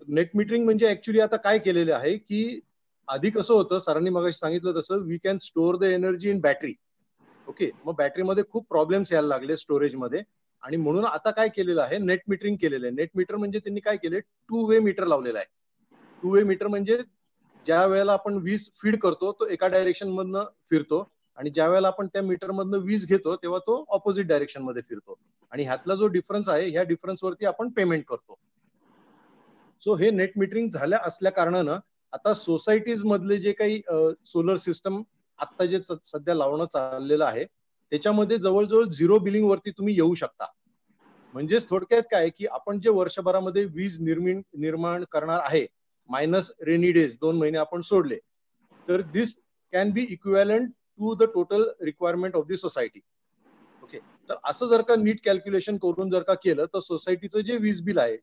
नेट मीटरिंग म्हणजे ऍक्च्युली आता काय केलेले आहे की आधी कसं होतं, सरांनी मगाशी सांगितलं तसं, we can store the energy in battery. Okay, मग बॅटरीमध्ये खूप प्रॉब्लेम्स यायला लागले स्टोरेजमध्ये, आणि म्हणून आता काय केलेलं आहे, नेट मीटरिंग केलेलं आहे. नेट मीटर म्हणजे त्यांनी काय केले, 2 वे मीटर लावलेला आहे. 2 वे मीटर म्हणजे ज्या वेळेला आपण वीज फीड करतो तो एका डायरेक्शन मधनं फिरतो, आणि ज्या वेळेला आपण त्या मीटर मधनं वीज घेतो तेव्हा तो ऑपोजिट डायरेक्शन मध्ये फिरतो, आणि ह्यातला जो डिफरन्स आहे ह्या डिफरन्स वरती आपण पेमेंट करतो. सो हे नेट मीटरिंग झाल्या असल्या कारणानं आता सोसायटीज मधले जे काही सोलर सिस्टम आता जे सध्या लावणं चाललेलं आहे त्याच्यामध्ये जवळजवळ 0 बिलिंग वरती तुम्ही येऊ शकता. म्हणजेच थोडक्यात काय की आपण जे वर्षभरामध्ये वीज निर्माण करणार आहे, मायनस रेनी डेज 2 महिने आपण सोडले, तर this can be equivalent to the total requirement of the society. Okay, तर असं जर का नीट कॅल्क्युलेशन करून जर का केलं तर सोसायटीचं जे वीज बिल आहे,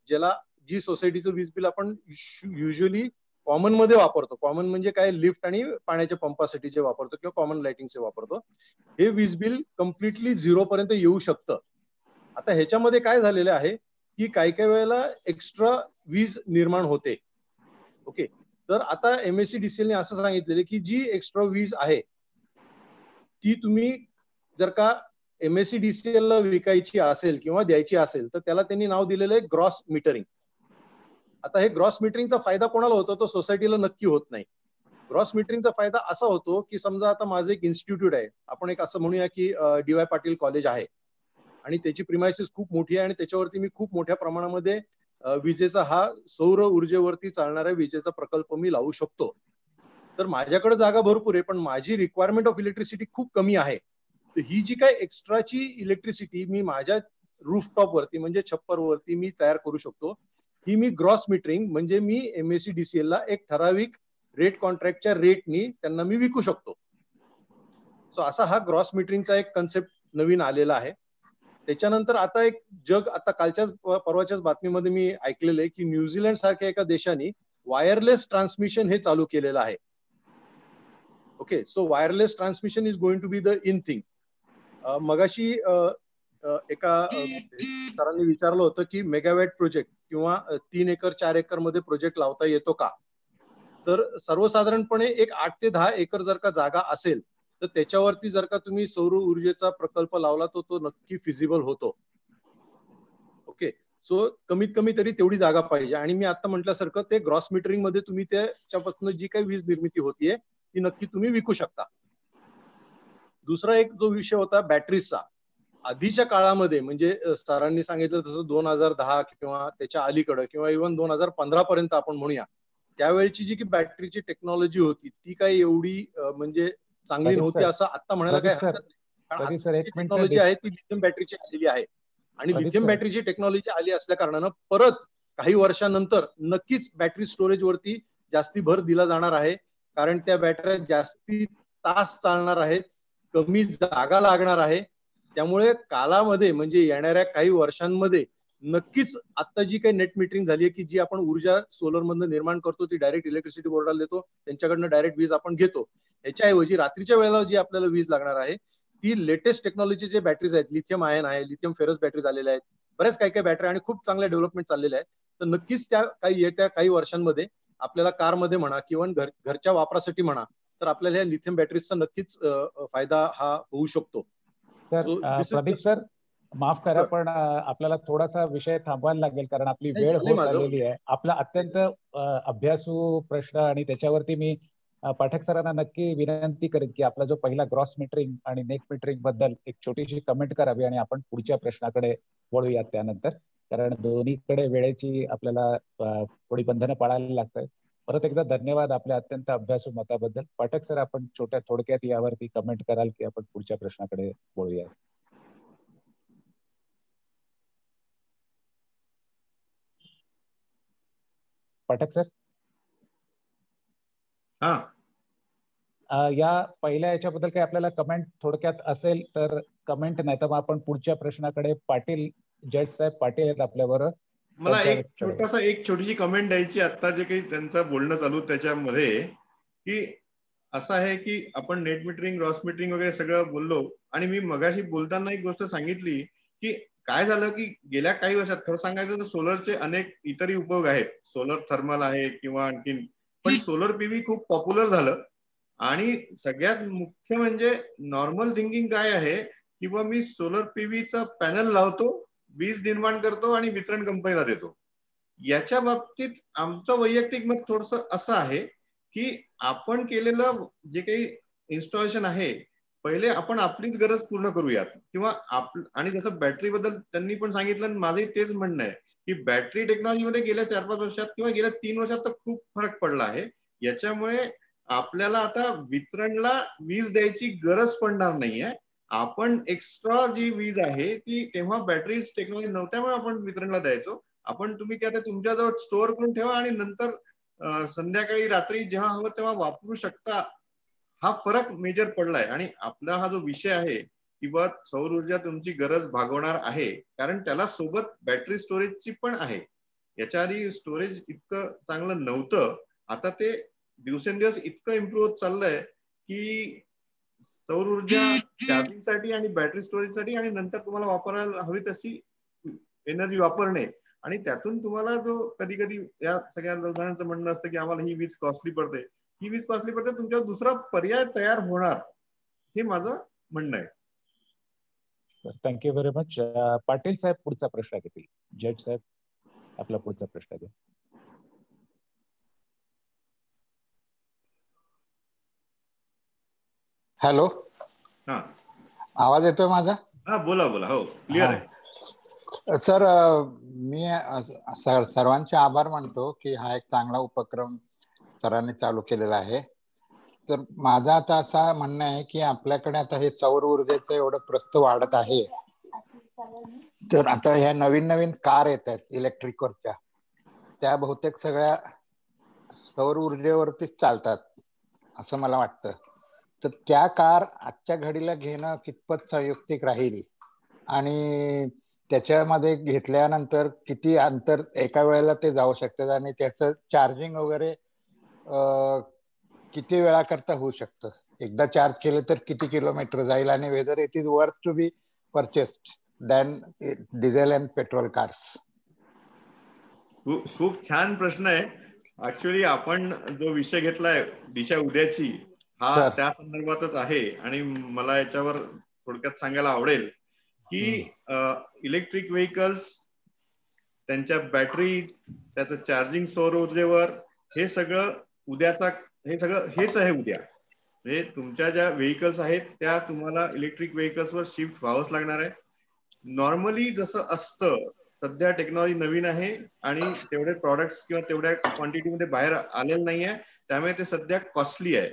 जी सोसायटीचं वीज बिल आपण युजली कॉमन मध्ये वापरतो, कॉमन म्हणजे काय, लिफ्ट आणि पाण्याच्या पंपासाठी जे वापरतो किंवा कॉमन लाइटिंगचे वापरतो, हे वीज बिल कम्प्लिटली 0 पर्यंत येऊ शकतं. आता ह्याच्यामध्ये काय झालेलं आहे की काही काही वेळेला एक्स्ट्रा वीज निर्माण होते. ओके, तर आता MSEDCL ने असं सांगितलेलं की जी एक्स्ट्रा वीज आहे ती तुम्ही जर का MSEDCL ला विकायची असेल किंवा द्यायची असेल तर त्याला त्यांनी नाव दिलेलं आहे ग्रॉस मीटरिंग. आता हे ग्रॉस मीटरिंगचा फायदा कोणाला होतो, तो सोसायटीला नक्की होत नाही. ग्रॉस मीटरिंगचा फायदा असा होतो की समजा आता माझं एक इन्स्टिट्यूट आहे, आपण एक असं म्हणूया की DY पाटील कॉलेज आहे आणि त्याची प्रिमायसिस खूप मोठी आहे आणि त्याच्यावरती मी खूप मोठ्या प्रमाणामध्ये विजेचा हा सौर ऊर्जेवरती चालणारा विजेचा प्रकल्प मी लावू शकतो. तर माझ्याकडे जागा भरपूर आहे पण माझी रिक्वायरमेंट ऑफ इलेक्ट्रिसिटी खूप कमी आहे. तर ही जी काय एक्स्ट्राची इलेक्ट्रिसिटी मी माझ्या रूफटॉप वरती म्हणजे छप्पर वरती मी तयार करू शकतो, ही मी ग्रॉस मीटरिंग म्हणजे मी MSEDCL ला एक ठराविक रेट कॉन्ट्रॅक्टच्या रेटनी त्यांना मी विकू शकतो. सो असा हा ग्रॉस मीटरिंगचा एक कन्सेप्ट नवीन आलेला आहे. त्याच्यानंतर आता एक आता कालच्याच परवाच्याच बातमीमध्ये मी ऐकलेलं आहे की न्यूझीलंड सारख्या एका देशाने वायरलेस ट्रान्समिशन हे चालू केलेलं आहे. Okay, so wireless transmission is going to be the in thing. मगाशी एका सरांनी विचारलं होतं की मेगावॅट प्रोजेक्ट किंवा 3 एकर 4 एकर मध्ये प्रोजेक्ट लावता येतो का. तर सर्वसाधारणपणे एक 8 ते 10 एकर जर का जागा असेल तर त्याच्यावरती जर का तुम्ही सौर ऊर्जेचा प्रकल्प लावला तर तो नक्की फिजिबल होतो. ओके, सो कमीत कमी तरी तेवढी जागा पाहिजे, आणि मी आता म्हटल्यासारखं ते ग्रॉस मीटरिंग मध्ये तुम्ही त्याच्यापासून जी काही वीज निर्मिती होतीये ती नक्की तुम्ही विकू शकता. दुसरा एक जो विषय होता बॅटरीजचा, आधीच्या काळामध्ये म्हणजे सरांनी सांगितलं तसं 2010 किंवा त्याच्या अलीकडे किंवा इव्हन 2015 पर्यंत आपण म्हणूया, त्यावेळची जी की बॅटरीची टेक्नॉलॉजी होती ती काही एवढी म्हणजे चांगली नव्हती असं आता म्हणायला काही हरकत नाही. कारण आताची टेक्नॉलॉजी आहे ती लिथियम बॅटरीची आलेली आहे, आणि लिथियम बॅटरीची टेक्नॉलॉजी आली असल्या कारणानं परत काही वर्षानंतर नक्कीच बॅटरी स्टोरेज वरती जास्ती भर दिला जाणार आहे, कारण त्या बॅटऱ्या जास्ती तास चालणार आहेत, कमी जागा लागणार आहे. त्यामुळे कालामध्ये म्हणजे येणाऱ्या काही वर्षांमध्ये नक्कीच आता जी काही नेट मीटरिंग झाली आहे की जी आपण ऊर्जा सोलर मधून निर्माण करतो ती डायरेक्ट इलेक्ट्रिसिटी बोर्डाला देतो, त्यांच्याकडनं डायरेक्ट वीज आपण घेतो. ह्याच्याऐवजी रात्रीच्या वेळेला जी आपल्याला वीज लागणार आहे ती लेटेस्ट टेक्नॉलॉजी जे बॅटरीज आहेत, लिथियम आयन आहे, लिथियम फेरस बॅटरीज आलेल्या आहेत, बऱ्याच काही काही बॅटरी आणि खूप चांगल्या डेव्हलपमेंट चाललेल्या आहेत. तर नक्कीच त्या येत्या काही वर्षांमध्ये आपल्याला कारमध्ये म्हणा किंवा घरच्या वापरासाठी म्हणा तर आपल्याला ह्या लिथियम बॅटरीजचा नक्कीच फायदा हा होऊ शकतो. तर प्रदीप सर माफ करा पण आपल्याला थोडासा विषय थांबवायला लागेल कारण आपली वेळ होत आलेली आहे. आपला अत्यंत अभ्यासू प्रश्न आणि त्याच्यावरती मी पाठक सरांना नक्की विनंती करेन की आपला जो पहिला ग्रॉस मीटरिंग आणि नेट मीटरिंग बद्दल एक छोटीशी कमेंट करावी आणि आपण पुढच्या प्रश्नाकडे वळूयात त्यानंतर, कारण दोन्हीकडे वेळेची आपल्याला थोडी बंधनं पाळायला लागतात. परत एकदा धन्यवाद आपल्या अत्यंत अभ्यासू मताबद्दल. पाठक सर आपण थोडक्यात यावरती कमेंट कराल की आपण पुढच्या प्रश्नाकडे वळूया. पाठक सर या पहिल्या याच्याबद्दल काही आपल्याला कमेंट थोडक्यात असेल तर कमेंट, नाही तर मग आपण पुढच्या प्रश्नाकडे. पाटील जज साहेब पाटील आहेत आपल्याबरोबर, मला एक छोटीशी कमेंट द्यायची आता जे काही त्यांचं बोलणं चालू त्याच्यामध्ये, की असं आहे की आपण नेट मीटरिंग, ग्रॉस मीटरिंग वगैरे सगळं बोललो, आणि मी मगाशी बोलताना एक गोष्ट सांगितली की काय झालं की गेल्या काही वर्षात खरं सांगायचं तर सोलरचे अनेक इतरही उपयोग आहेत, सोलर थर्मल आहे किंवा आणखीन, पण सोलर पीव्ही खूप पॉप्युलर झालं. आणि सगळ्यात मुख्य म्हणजे नॉर्मल थिंकिंग काय आहे की बा मी सोलर पीव्हीचा पॅनल लावतो, वीज निर्माण करतो आणि वितरण कंपनीला देतो. याच्या बाबतीत आमचं वैयक्तिक मत थोडस असं आहे की आपण केलेलं जे काही इन्स्टॉलेशन आहे, पहिले आपण आपलीच गरज पूर्ण करूयात. किंवा आणि जसं बॅटरी बद्दल त्यांनी पण सांगितलं, आणि माझंही तेच म्हणणं आहे की बॅटरी टेक्नॉलॉजीमध्ये गेल्या 4-5 वर्षात किंवा गेल्या 3 वर्षात तर खूप फरक पडला आहे. याच्यामुळे आपल्याला आता वितरणला वीज द्यायची गरज पडणार नाहीये. आपण एक्स्ट्रा जी वीज आहे ती तेव्हा बॅटरी टेक्नॉलॉजी नव्हत्यामुळे आपण वितरणला द्यायचो. तुम्ही ते आता तुमच्याजवळ स्टोअर करून ठेवा आणि नंतर संध्याकाळी रात्री जेव्हा हवं तेव्हा वापरू शकता. हा फरक मेजर पडलाय. आणि आपला हा जो विषय आहे किंवा सौर ऊर्जा तुमची गरज भागवणार आहे, कारण त्याला सोबत बॅटरी स्टोरेजची पण आहे. याच्या आधी स्टोरेज इतकं चांगलं नव्हतं, आता ते दिवसेंदिवस इतकं इम्प्रूव्ह होत चाललंय की सौर ऊर्जा चार्जिंगसाठी आणि बॅटरी स्टोरेजसाठी, आणि नंतर तुम्हाला वापरायला हवी तशी एनर्जी वापरणे. आणि त्यातून तुम्हाला जो कधी कधी या सगळ्या लोकांचं म्हणणं असतं की आम्हाला ही वीज कॉस्टली पडते, ही वीज कॉस्टली पडते, तुमच्यावर दुसरा पर्याय तयार होणार, हे माझं म्हणणं आहे. Thank you very much. पाटील साहेब पुढचा प्रश्न घेतील. जज साहेब, आपला पुढचा प्रश्न घ्या. हॅलो, हा, आवाज येतोय माझा? हा, बोला बोला. हो, क्लिअर आहे सर. मी सर्वांचे आभार मानतो की हा एक चांगला उपक्रम सरांनी चालू केलेला आहे. तर माझं आता असं म्हणणं आहे की आपल्याकडे आता हे सौर ऊर्जेचं एवढं प्रस्त वाढत आहे, तर आता ह्या नवीन नवीन कार येत आहेत इलेक्ट्रिकवरच्या, त्या बहुतेक सगळ्या सौर ऊर्जेवरतीच चालतात असं मला वाटतं. तर त्या कार आजच्या घडीला घेणं कितपत संयुक्तिक राहील, आणि त्याच्यामध्ये घेतल्यानंतर किती अंतर एका वेळेला ते जाऊ शकतात, आणि त्याचं चार्जिंग वगैरे किती वेळा करता होऊ शकतं, एकदा चार्ज केलं तर किती किलोमीटर जाईल, आणि whether it is worth to be purchased than diesel and petrol cars. खूप छान प्रश्न आहे. ऍक्च्युअली आपण जो विषय घेतलाय दिशा उद्याची, हा त्या संदर्भातच आहे. आणि मला याच्यावर थोडक्यात सांगायला आवडेल की इलेक्ट्रिक व्हेकल्स, त्यांच्या बॅटरी, त्याचं चार्जिंग सौर ऊर्जेवर, हे सगळं हेच आहे उद्या. म्हणजे तुमच्या ज्या व्हेकल्स आहेत त्या तुम्हाला इलेक्ट्रिक व्हेकल्सवर शिफ्ट व्हावंच लागणार आहे. नॉर्मली जसं असतं, सध्या टेक्नॉलॉजी नवीन आहे आणि तेवढे प्रॉडक्ट्स किंवा तेवढ्या क्वांटिटीमध्ये बाहेर आलेलं नाहीये, त्यामुळे ते सध्या कॉस्टली आहे.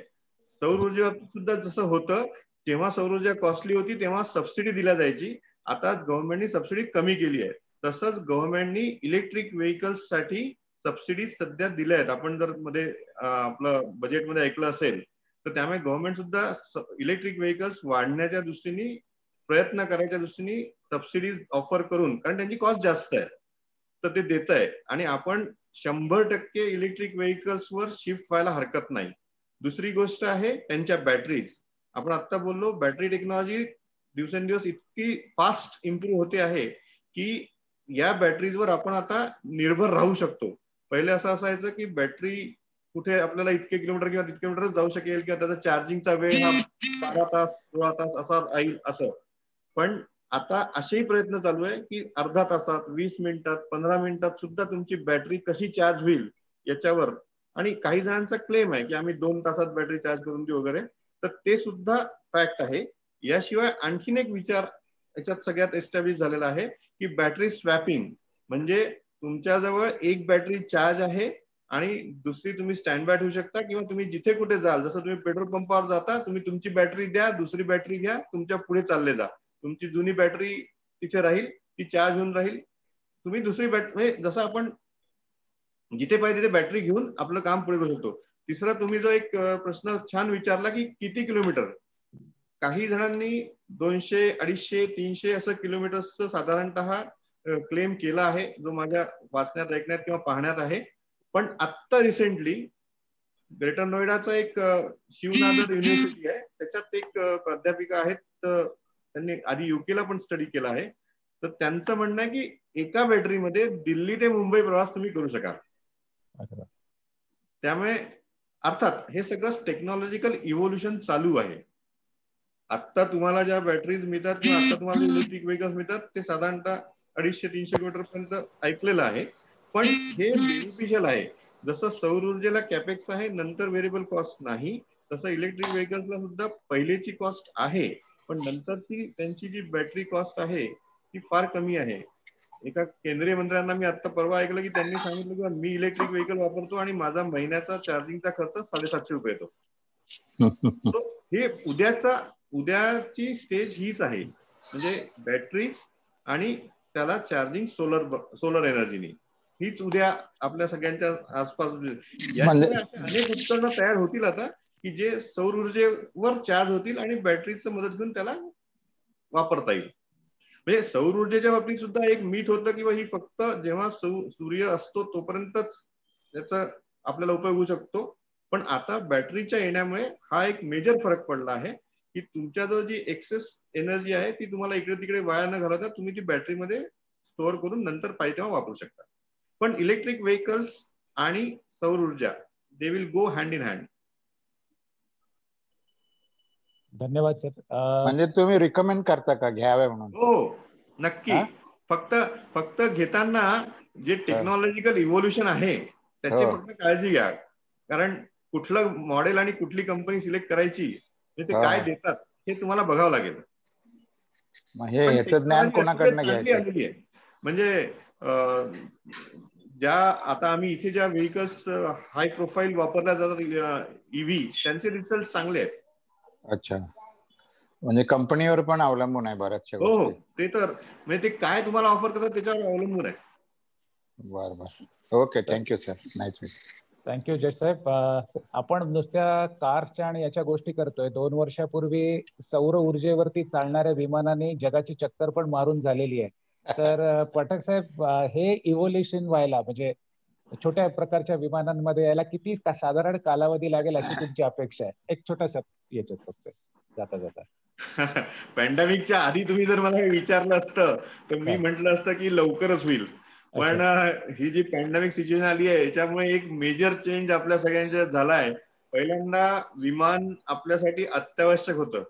सौर ऊर्जेवर सुद्धा जसं होतं, जेव्हा सौर ऊर्जा कॉस्टली होती तेव्हा सबसिडी दिल्या जायची, आता गव्हर्नमेंटनी सबसिडी कमी केली आहे. तसंच गव्हर्नमेंटनी इलेक्ट्रिक व्हेकल्स साठी सबसिडी सध्या दिल्या आहेत. आपण जर मध्ये आपलं बजेटमध्ये ऐकलं असेल तर त्यामुळे गव्हर्नमेंट सुद्धा इलेक्ट्रिक व्हेकल्स वाढण्याच्या दृष्टीने, प्रयत्न करायच्या दृष्टीने सबसिडीज ऑफर करून, कारण त्यांची कॉस्ट जास्त आहे, तर ते देत आहे. आणि आपण 100% इलेक्ट्रिक व्हेकल्सवर शिफ्ट व्हायला हरकत नाही. दुसरी गोष्ट आहे त्यांच्या बॅटरीज. आपण आता बोललो बॅटरी टेक्नॉलॉजी दिवसेंदिवस इतकी फास्ट इम्प्रूव्ह होते आहे की या बॅटरीजवर आपण आता निर्भर राहू शकतो. पहिले असं असायचं की बॅटरी कुठे आपल्याला इतके किलोमीटर किंवा तितके किलोमीटर जाऊ शकेल, किंवा त्याचा चार्जिंगचा वेळ हा 12 तास 16 तास असा राहील असं. पण आता असेही प्रयत्न चालू आहे की अर्धा तासात, 20 मिनिटात, 15 मिनिटात सुद्धा तुमची बॅटरी कशी चार्ज होईल याच्यावर. आणि काही जणांचा क्लेम आहे की आम्ही 2 तासात बॅटरी चार्ज करून देऊ वगैरे, तर ते सुद्धा फॅक्ट आहे. याशिवाय आणखीन एक विचार याच्यात सगळ्यात एस्टॅब्लिश झालेला आहे की बॅटरी स्वॅपिंग, म्हणजे तुमच्याजवळ एक बॅटरी चार्ज आहे आणि दुसरी तुम्ही स्टँड बाय ठेवू शकता, किंवा तुम्ही जिथे कुठे जाल, जसं तुम्ही पेट्रोल पंपावर जाता, तुम्ही तुमची बॅटरी द्या, दुसरी बॅटरी घ्या, तुमच्या पुढे चालले जा, तुमची जुनी बॅटरी तिथे राहील, ती चार्ज होऊन राहील, तुम्ही दुसरी बॅटरी, जसं आपण जिथे पाहिजे तिथे बॅटरी घेऊन आपलं काम पुढे करू शकतो. तिसरा, तुम्ही जो एक प्रश्न छान विचारला की किती किलोमीटर, काही जणांनी 200, 250, 300 असं किलोमीटरचं साधारणतः क्लेम केला आहे, जो माझ्या वाचण्यात, ऐकण्यात किंवा पाहण्यात आहे. पण आत्ता रिसेंटली ग्रेटर नोएडाचा एक शिवनादर युनिव्हर्सिटी आहे, त्याच्यात एक प्राध्यापिका आहेत, त्यांनी आधी युकेला पण स्टडी केला आहे. तर त्यांचं म्हणणं आहे की एका बॅटरीमध्ये दिल्ली ते मुंबई प्रवास तुम्ही करू शकाल. त्यामुळे अर्थात हे सगळं टेक्नॉलॉजिकल इव्होल्युशन चालू आहे. आता तुम्हाला ज्या बॅटरीज मिळतात किंवा आता तुम्हाला इलेक्ट्रिक व्हेकल्स मिळतात ते साधारणतः 250-300 किलोमीटर पर्यंत ऐकलेलं आहे. पण हे बेनिफिशियल आहे. जसं सौर ऊर्जेला कॅपेक्स आहे, नंतर व्हेरिएबल कॉस्ट नाही, तसं इलेक्ट्रिक व्हेकल्सला सुद्धा पहिलेची कॉस्ट आहे, पण नंतरची त्यांची जी बॅटरी कॉस्ट आहे ती फार कमी आहे. एका केंद्रीय मंत्र्यांना मी आता परवा ऐकलं की त्यांनी सांगितलं की मी इलेक्ट्रिक व्हेकल वापरतो आणि माझा महिन्याचा चार्जिंगचा खर्च 750 रुपये येतो. हे उद्याची स्टेज हीच आहे, म्हणजे बॅटरीज आणि त्याला चार्जिंग सोलर एनर्जीनी, हीच उद्या आपल्या सगळ्यांच्या आसपास. अनेक उपकरणं तयार होतील आता की जे सौर ऊर्जेवर चार्ज होतील आणि बॅटरीचं मदत घेऊन त्याला वापरता येईल. म्हणजे सौर ऊर्जेच्या बाबतीत सुद्धा एक मिथ होतं की ही फक्त जेव्हा सूर्य असतो तोपर्यंतच त्याचा आपल्याला उपयोग होऊ शकतो. पण आता बॅटरीच्या येण्यामुळे हा एक मेजर फरक पडला आहे की तुमच्याजवळ जी एक्सेस एनर्जी आहे ती तुम्हाला इकडे तिकडे वाया न घालवता तुम्ही ती बॅटरीमध्ये स्टोअर करून नंतर पाहिजे तेव्हा वापरू शकता. पण इलेक्ट्रिक व्हेकल्स आणि सौर ऊर्जा they will go hand in hand. धन्यवाद सर. म्हणजे तुम्ही रिकमेंड करता का घ्यावे म्हणून? हो नक्की. फक्त घेताना जे टेक्नॉलॉजिकल इव्होल्युशन आहे त्याची फक्त काळजी घ्या, कारण कुठलं मॉडेल आणि कुठली कंपनी सिलेक्ट करायची ते काय देतात हे तुम्हाला बघावं लागेल. ज्ञान कोणाकडनं घ्यायचं? म्हणजे ज्या आता आम्ही इथे ज्या व्हेकल्स हाय प्रोफाईल वापरल्या जातात ईव्ही, त्यांचे रिझल्ट चांगले आहेत. अच्छा, म्हणजे कंपनीवर पण अवलंबून आहे बऱ्याचशा गोष्टी. हो ते तर म्हणजे ते काय तुम्हाला ऑफर करतात त्याच्यावर अवलंबून आहे. बरं. Okay, thank you sir. Nice. Thank you जज साहेब. आपण नुसत्या कारच्या आणि याच्या गोष्टी करतोय. 2 वर्षापूर्वी सौर ऊर्जेवरती चालणाऱ्या विमानाने जगाची चक्कर पण मारून झालेली आहे. तर पठक साहेब, हे इव्होल्युशन व्हायला म्हणजे छोट्या प्रकारच्या विमानांमध्ये यायला किती साधारण कालावधी लागेल अशी तुमची अपेक्षा आहे? एक छोटासा याच्यात फक्त जाता जाता. पॅन्डेमिकच्या आधी तुम्ही जर मला विचारलं असतं तर मी म्हटलं असतं की लवकरच होईल. पण ही जी पॅन्डेमिक सिच्युएशन आली आहे याच्यामुळे एक मेजर चेंज आपल्या सगळ्यांच्या झालाय. पहिल्यांदा विमान आपल्यासाठी अत्यावश्यक होतं,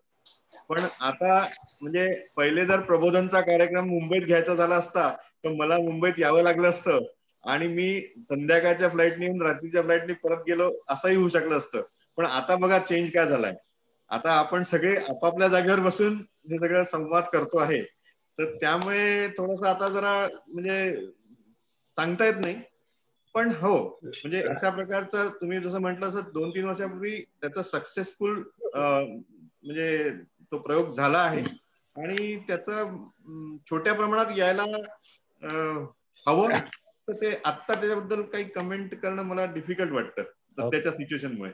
पण आता म्हणजे पहिले जर प्रबोधनचा कार्यक्रम मुंबईत घ्यायचा झाला असता तर मला मुंबईत यावं लागलं असतं आणि मी संध्याकाळच्या फ्लाईटने येऊन रात्रीच्या फ्लाईटने परत गेलो असंही होऊ शकलं असतं. पण आता बघा चेंज काय झालाय. आता आपण सगळे आपापल्या जागेवर बसून हे सगळं संवाद करतो आहे. तर त्यामुळे थोडस आता जरा म्हणजे सांगता येत नाही. पण हो, म्हणजे अशा प्रकारचं तुम्ही जसं म्हटलं असं 2-3 वर्षापूर्वी त्याचा सक्सेसफुल म्हणजे तो प्रयोग झाला आहे आणि त्याचा छोट्या प्रमाणात यायला हवं. तर ते आत्ता त्याच्याबद्दल काही कमेंट करणं मला डिफिकल्ट वाटतं सध्याच्या सिच्युएशनमुळे.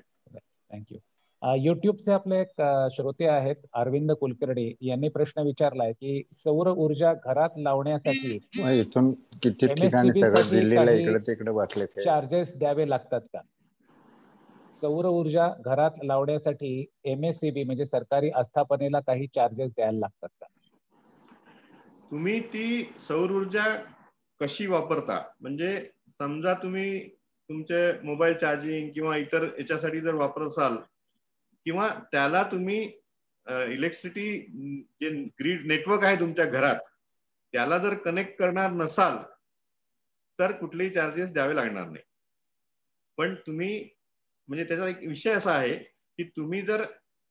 थँक्यू. युट्यूबचे आपले एक श्रोते आहेत अरविंद कुलकर्णी, यांनी प्रश्न विचारलाय की सौर ऊर्जा घरात लावण्यासाठी इथून किती ठिकाणी सगळं दिल्लीला इकडे तिकडे वाटले चार्जेस द्यावे लागतात का? सौर ऊर्जा घरात लावण्यासाठी MSCB म्हणजे सरकारी आस्थापनेला काही चार्जेस द्यायला लागतात का? तुम्ही ती सौर ऊर्जा कशी वापरता, म्हणजे समजा तुम्ही तुमचे मोबाईल चार्जिंग किंवा इतर याच्यासाठी जर वापरत असाल किंवा त्याला तुम्ही इलेक्ट्रिसिटी जे ग्रीड नेटवर्क आहे तुमच्या घरात त्याला जर कनेक्ट करणार नसाल तर कुठलेही चार्जेस द्यावे लागणार नाही. पण तुम्ही म्हणजे त्याचा एक विषय असा आहे की तुम्ही जर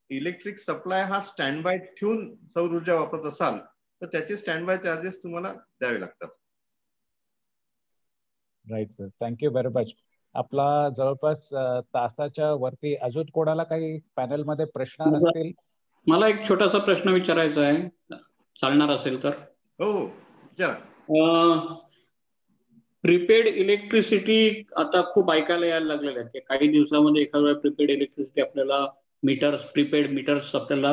इलेक्ट्रिक सप्लाय हा स्टँड बाय ठेवून सौर ऊर्जा वापरत असाल तर त्याचे स्टँड बाय चार्जेस तुम्हाला द्यावे लागतात. Right sir, thank you very much. आपला जवळपास तासाच्या वरती अजून कोणाला काही पॅनल मध्ये प्रश्न असतील? मला एक छोटासा प्रश्न विचारायचा आहे, चालणार असेल तर. हो विचारा. प्रीपेड इलेक्ट्रिसिटी आता खूप ऐकायला यायला लागलेलं आहे. काही दिवसामध्ये एखाद्या वेळा प्रीपेड इलेक्ट्रिसिटी आपल्याला मीटर्स, प्रीपेड मीटर्स आपल्याला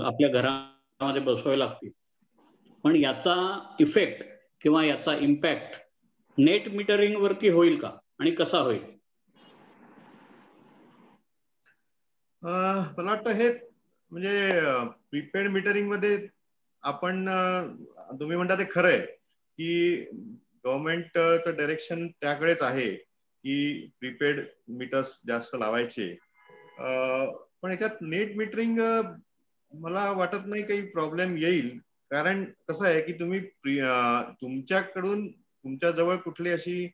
आपल्या घरामध्ये बसवावे लागतील. पण याचा इफेक्ट किंवा याचा इम्पॅक्ट नेट मीटरिंग वरती होईल का आणि कसा होईल? मला वाटतं हे म्हणजे प्रीपेड मीटरिंग मध्ये आपण तुम्ही म्हणता ते खरं आहे की गव्हर्नमेंटचं डायरेक्शन त्याकडेच आहे की प्रीपेड मीटर्स जास्त लावायचे. पण याच्यात नेट मीटरिंग मला वाटत नाही काही प्रॉब्लेम येईल. कारण कसं आहे की तुम्ही तुमच्याकडून तुमच्या जवळ कुठली अशी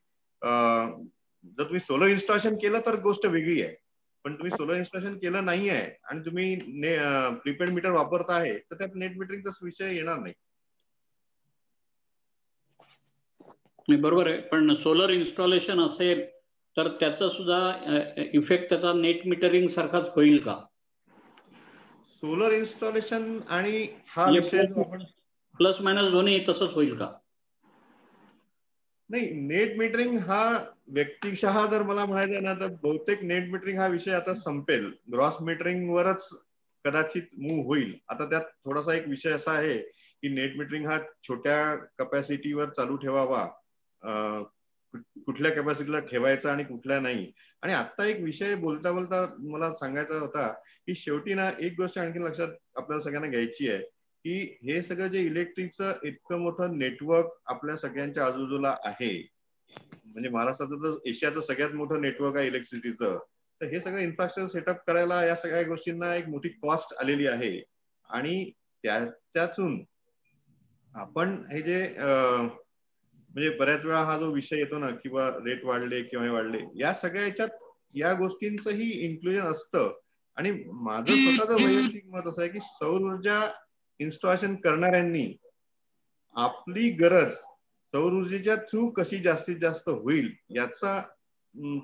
जर तुम्ही सोलर इन्स्टॉलेशन केलं तर गोष्ट वेगळी आहे. पण तुम्ही सोलर इन्स्टॉलेशन केलं नाही आहे आणि तुम्ही प्रीपेड मीटर वापरता आहे तर त्यात नेट मीटरिंगचा विषय येणार नाही. बरोबर आहे. पण सोलर इन्स्टॉलेशन असेल तर त्याचा सुद्धा इफेक्ट त्याचा नेट मीटरिंग सारखाच होईल का? सोलर इन्स्टॉलेशन आणि हा विषय जो आपण प्लस मायनस दोन्ही तसंच होईल का? नाही, नेट मीटरिंग हा व्यक्तिशः जर मला म्हणायचं ना तर बहुतेक नेट मीटरिंग हा विषय आता संपेल. ग्रॉस मीटरिंग वरच कदाचित मूव्ह होईल. आता त्यात थोडासा एक विषय असा आहे की नेट मीटरिंग हा छोट्या कपॅसिटीवर चालू ठेवावा, कुठल्या कॅपॅसिटीला ठेवायचा आणि कुठल्या नाही. आणि आता एक विषय बोलता बोलता मला सांगायचा होता की शेवटी ना एक गोष्ट आणखी लक्षात आपल्याला सगळ्यांना घ्यायची आहे की हे सगळं जे इलेक्ट्रिकचं इतकं मोठं नेटवर्क आपल्या सगळ्यांच्या आजूबाजूला आहे, म्हणजे महाराष्ट्राचं तर एशियाचं सगळ्यात मोठं नेटवर्क आहे इलेक्ट्रिसिटीचं, तर हे सगळं इन्फ्रास्ट्रक्चर सेटअप करायला या सगळ्या गोष्टींना एक मोठी कॉस्ट आलेली आहे. आणि त्यातून आपण हे जे म्हणजे बऱ्याच वेळा हा जो विषय येतो ना किंवा रेट वाढले किंवा हे वाढले, या सगळ्या याच्यात या गोष्टींचंही इन्क्लुजन असतं. आणि माझं स्वतःचं वैयक्तिक मत असं आहे की सौर ऊर्जा इन्स्टॉलेशन करणाऱ्यांनी आपली गरज सौर ऊर्जेच्या थ्रू कशी जास्तीत जास्त होईल याचा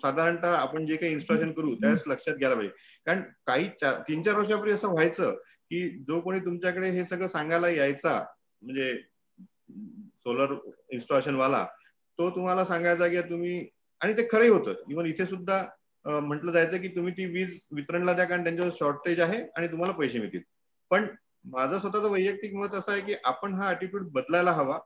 साधारणतः आपण जे काही इन्स्टॉलेशन करू त्यावेळेस लक्षात घ्यायला पाहिजे. कारण काही 3-4 वर्षापूर्वी असं व्हायचं की जो कोणी तुमच्याकडे हे सगळं सांगायला यायचा म्हणजे सोलर इन्स्टॉलेशन वाला, तो तुम्हाला सांगायचा की तुम्ही, आणि ते खरंही होतं, इव्हन इथे सुद्धा म्हटलं जायचं की तुम्ही ती वीज वितरणला द्या कारण त्यांच्यावर शॉर्टेज आहे आणि तुम्हाला पैसे मिळतील. पण माझं स्वतःचं वैयक्तिक मत असं आहे की आपण हा ॲटिट्यूड बदलायला हवा.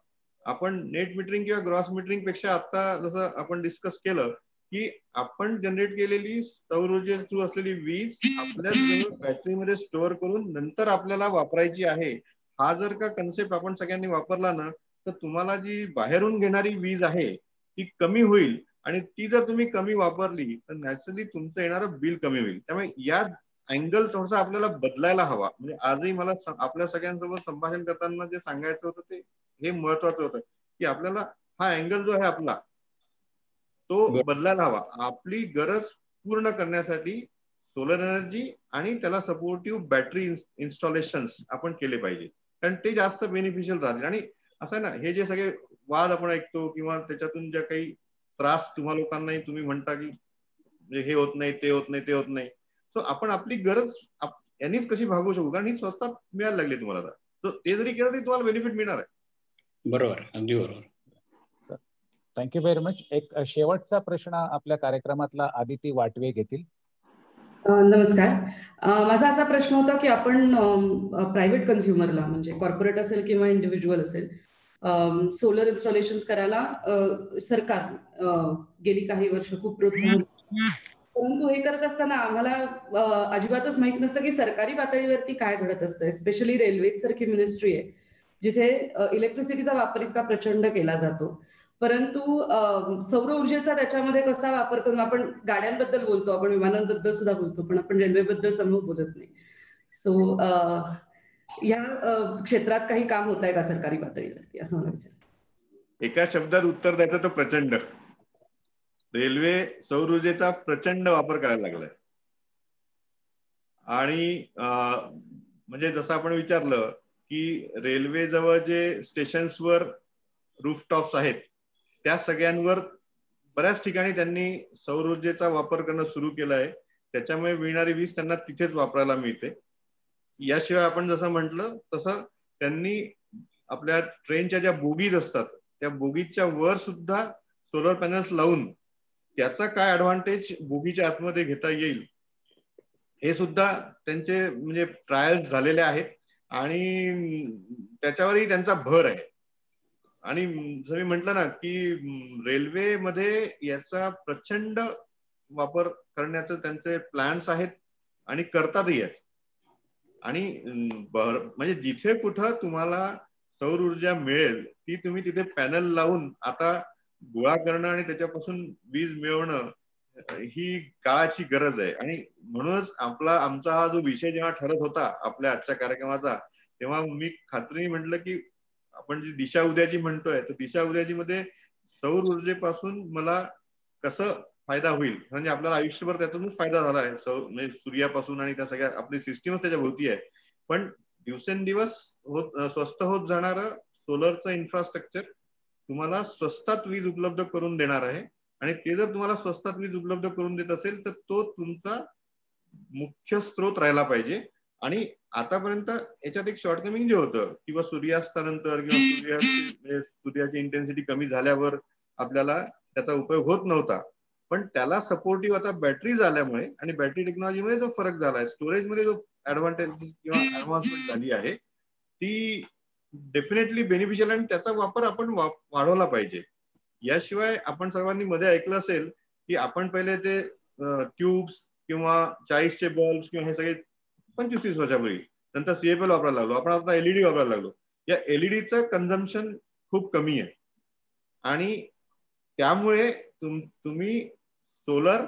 आपण नेट मीटरिंग किंवा ग्रॉस मीटरिंग पेक्षा आता जसं आपण डिस्कस केलं की आपण जनरेट केलेली सौर ऊर्जे थ्रू असलेली वीज आपल्या जवळ बॅटरीमध्ये स्टोअर करून नंतर आपल्याला वापरायची आहे. हा जर का कन्सेप्ट आपण सगळ्यांनी वापरला ना तर तुम्हाला जी बाहेरून घेणारी वीज आहे ती कमी होईल. आणि ती जर तुम्ही कमी वापरली तर नॅचरली तुमचं येणारं बिल कमी होईल. त्यामुळे या अँगल थोडासा आपल्याला बदलायला हवा. म्हणजे आजही मला आपल्या सगळ्यांसोबत संभाषण करताना जे सांगायचं होतं ते हे महत्वाचं होतं की आपल्याला हा अँगल जो आहे आपला तो बदलायला हवा. आपली गरज पूर्ण करण्यासाठी सोलर एनर्जी आणि त्याला सपोर्टिव्ह बॅटरी इन्स्टॉलेशन्स आपण केले पाहिजे, कारण ते जास्त बेनिफिशियल राहतील. आणि असं आहे ना, हे जे सगळे वाद आपण ऐकतो किंवा त्याच्यातून ज्या काही त्रास तुम्हा लोकांनाही तुम्ही म्हणता की हे होत नाही, ते होत नाही, ते होत नाही, सो आपण आपली गरज यांनीच कशी भागवू शकू, कारण ही स्वस्तात मिळायला लागली तुम्हाला. तर ते जरी केलं तरी तुम्हाला बेनिफिट मिळणार आहे. बरोबर, अगदी बरोबर. Thank you very much. एक शेवटचा प्रश्न आपल्या कार्यक्रमातला आदिती वाटवे घेतील. नमस्कार. माझा असा प्रश्न होता की आपण प्रायव्हेट कन्झ्युमरला म्हणजे कॉर्पोरेट असेल किंवा इंडिव्हिज्युअल असेल सोलर इन्स्टॉलेशन करायला सरकार गेली काही वर्ष खूप प्रोत्साहन, परंतु हे करत असताना आम्हाला अजिबातच माहित नसतं की सरकारी पातळीवरती काय घडत असतं. स्पेशली रेल्वे सारखी मिनिस्ट्री आहे जिथे इलेक्ट्रिसिटीचा वापर इतका प्रचंड केला जातो, परंतु सौर ऊर्जेचा त्याच्यामध्ये कसा वापर करून आपण गाड्यांबद्दल बोलतो, आपण विमानांबद्दल सुद्धा बोलतो, पण आपण रेल्वेबद्दल समोर बोलत नाही. सो या क्षेत्रात काही काम होत आहे का सरकारी पातळीवरती असं मला विचार. एका शब्दात उत्तर द्यायचं तर प्रचंड. रेल्वे सौर ऊर्जेचा प्रचंड वापर करायला लागलाय. आणि म्हणजे जसं आपण विचारलं की रेल्वे जवळ जे स्टेशन्सवर रूफटॉप्स आहेत त्या सगळ्यांवर बऱ्याच ठिकाणी त्यांनी सौर ऊर्जेचा वापर करणं सुरू केलं आहे. त्याच्यामुळे मिळणारी वीज त्यांना तिथेच वापरायला मिळते. याशिवाय आपण जसं म्हटलं तसं त्यांनी आपल्या ट्रेनच्या ज्या बोगीज असतात त्या बोगीजच्या वर सुद्धा सोलर पॅनल्स लावून त्याचा काय ऍडव्हान्टेज बोगीच्या आतमध्ये घेता येईल हे सुद्धा त्यांचे म्हणजे ट्रायल्स झालेले आहेत आणि त्याच्यावरही त्यांचा भर आहे. आणि जसं मी म्हटलं ना की रेल्वेमध्ये याचा प्रचंड वापर करण्याचं त्यांचे प्लॅन्स आहेत आणि करतातही आहेत. आणि म्हणजे जिथे कुठं तुम्हाला सौर ऊर्जा मिळेल ती तुम्ही तिथे पॅनल लावून आता गोळा करणं आणि त्याच्यापासून वीज मिळवणं ही काळाची गरज आहे. आणि म्हणूनच आमचा हा जो विषय जेव्हा ठरत होता आपल्या आजच्या कार्यक्रमाचा, तेव्हा मी खात्रीने म्हटलं की आपण जी दिशा उद्याची म्हणतोय तर दिशा उद्याची मध्ये सौर ऊर्जेपासून मला कसं फायदा होईल, म्हणजे आपल्याला आयुष्यभर त्यातूनच फायदा झाला आहे. म्हणजे सूर्यापासून आणि त्या सगळ्या आपली सिस्टीमच त्याच्या भोवती आहे. पण दिवसेंदिवस स्वस्त होत जाणारं सोलरचं इन्फ्रास्ट्रक्चर तुम्हाला स्वस्तात वीज उपलब्ध करून देणार आहे. आणि ते जर तुम्हाला स्वस्तात वीज उपलब्ध करून देत असेल तर तो तुमचा मुख्य स्रोत राहिला पाहिजे. आणि आतापर्यंत याच्यात एक शॉर्टकमिंग जे होतं किंवा सूर्यास्तानंतर किंवा सूर्याची इंटेन्सिटी कमी झाल्यावर आपल्याला त्याचा उपयोग होत नव्हता. पण त्याला सपोर्टिव्ह आता बॅटरीज आल्यामुळे आणि बॅटरी टेक्नॉलॉजीमध्ये जो फरक झालाय, स्टोरेजमध्ये जो ऍडव्हान्टेज किंवा ऍडव्हान्समेंट झाली आहे ती डेफिनेटली बेनिफिशियल आणि त्याचा वापर आपण वाढवला पाहिजे. याशिवाय आपण सर्वांनी मध्ये ऐकलं असेल की आपण पहिले ते ट्यूब्स किंवा 40चे बल्ब किंवा हे सगळे 25-30 वर्षापूर्वी, नंतर सीएफएल वापरायला लागलो, आपण आता एलईडी वापरायला लागलो. या एलईडीचं कन्झम्पशन खूप कमी आहे आणि त्यामुळे तुम्ही सोलर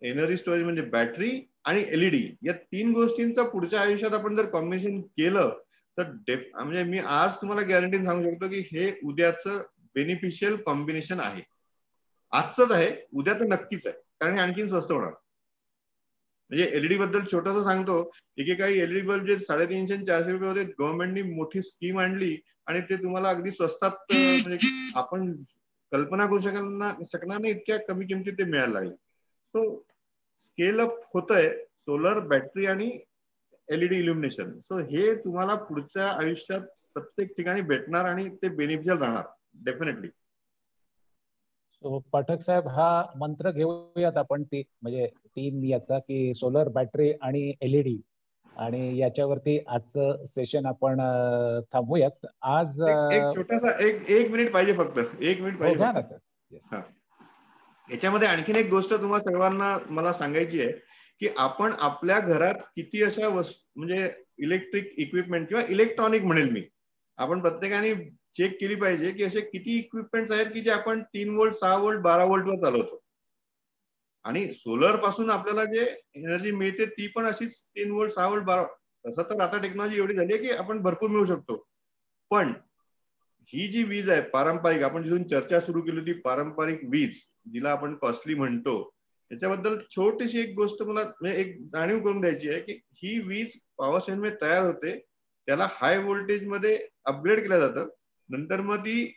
एनर्जी स्टोरेज म्हणजे बॅटरी आणि एलईडी या 3 गोष्टींचं पुढच्या आयुष्यात आपण जर कॉम्बिनेशन केलं तर म्हणजे मी आज तुम्हाला गॅरंटी सांगू शकतो की हे उद्याचं बेनिफिशियल कॉम्बिनेशन आहे. आजच आहे, उद्या तर नक्कीच आहे, कारण हे आणखीन स्वस्त होणार. म्हणजे एलईडी बद्दल छोटस सांगतो, एकेकाळी एलईडी बल्ब जे 350-400 रुपये होते, गव्हर्नमेंटनी मोठी स्कीम आणली आणि ते तुम्हाला अगदी स्वस्तात, म्हणजे आपण कल्पना करू शकणार नाही इतक्या कमी किमतीत ते मिळायला लागले. सो स्केल अप होतंय सोलर, बॅटरी आणि एलईडी इल्युमिनेशन. सो हे तुम्हाला पुढच्या आयुष्यात प्रत्येक ठिकाणी भेटणार आणि ते बेनिफिशियल राहणार डेफिनेटली. पाठक साहेब, हा मंत्र घेऊयात आपण म्हणजे 3 याचा की सोलर, बॅटरी आणि एलईडी, आणि याच्यावरती आजचं सेशन आपण थांबूयात. आज एक छोटासा एक मिनिट पाहिजे फक्त, 1 मिनिट पाहिजे फक्त. याच्यामध्ये आणखीन एक गोष्ट तुम्हाला सर्वांना मला सांगायची आहे की आपण आपल्या घरात किती अशा म्हणजे इलेक्ट्रिक इक्विपमेंट किंवा इलेक्ट्रॉनिक म्हणेल मी, आपण प्रत्येकाने चेक केली पाहिजे की असे किती इक्विपमेंट्स आहेत की जे आपण 3 व्होल्ट, 6 व्होल्ट, 12 व्होल्ट वर चालवतो. आणि सोलर पासून आपल्याला जे एनर्जी मिळते ती पण अशीच 3 व्होल्ट, 6 व्होल्ट, 12. तसं तर आता टेक्नॉलॉजी एवढी झाली आहे की आपण भरपूर मिळू शकतो. पण ही जी वीज आहे पारंपरिक, आपण जिथून चर्चा सुरू केली होती, पारंपरिक वीज जिला आपण कॉस्टली म्हणतो, याच्याबद्दल छोटीशी एक गोष्ट मला म्हणजे एक जाणीव करून द्यायची आहे की ही वीज पॉवर स्टेशन मध्ये तयार होते, त्याला हाय व्होल्टेज मध्ये अपग्रेड केलं जातं, नंतर मग ती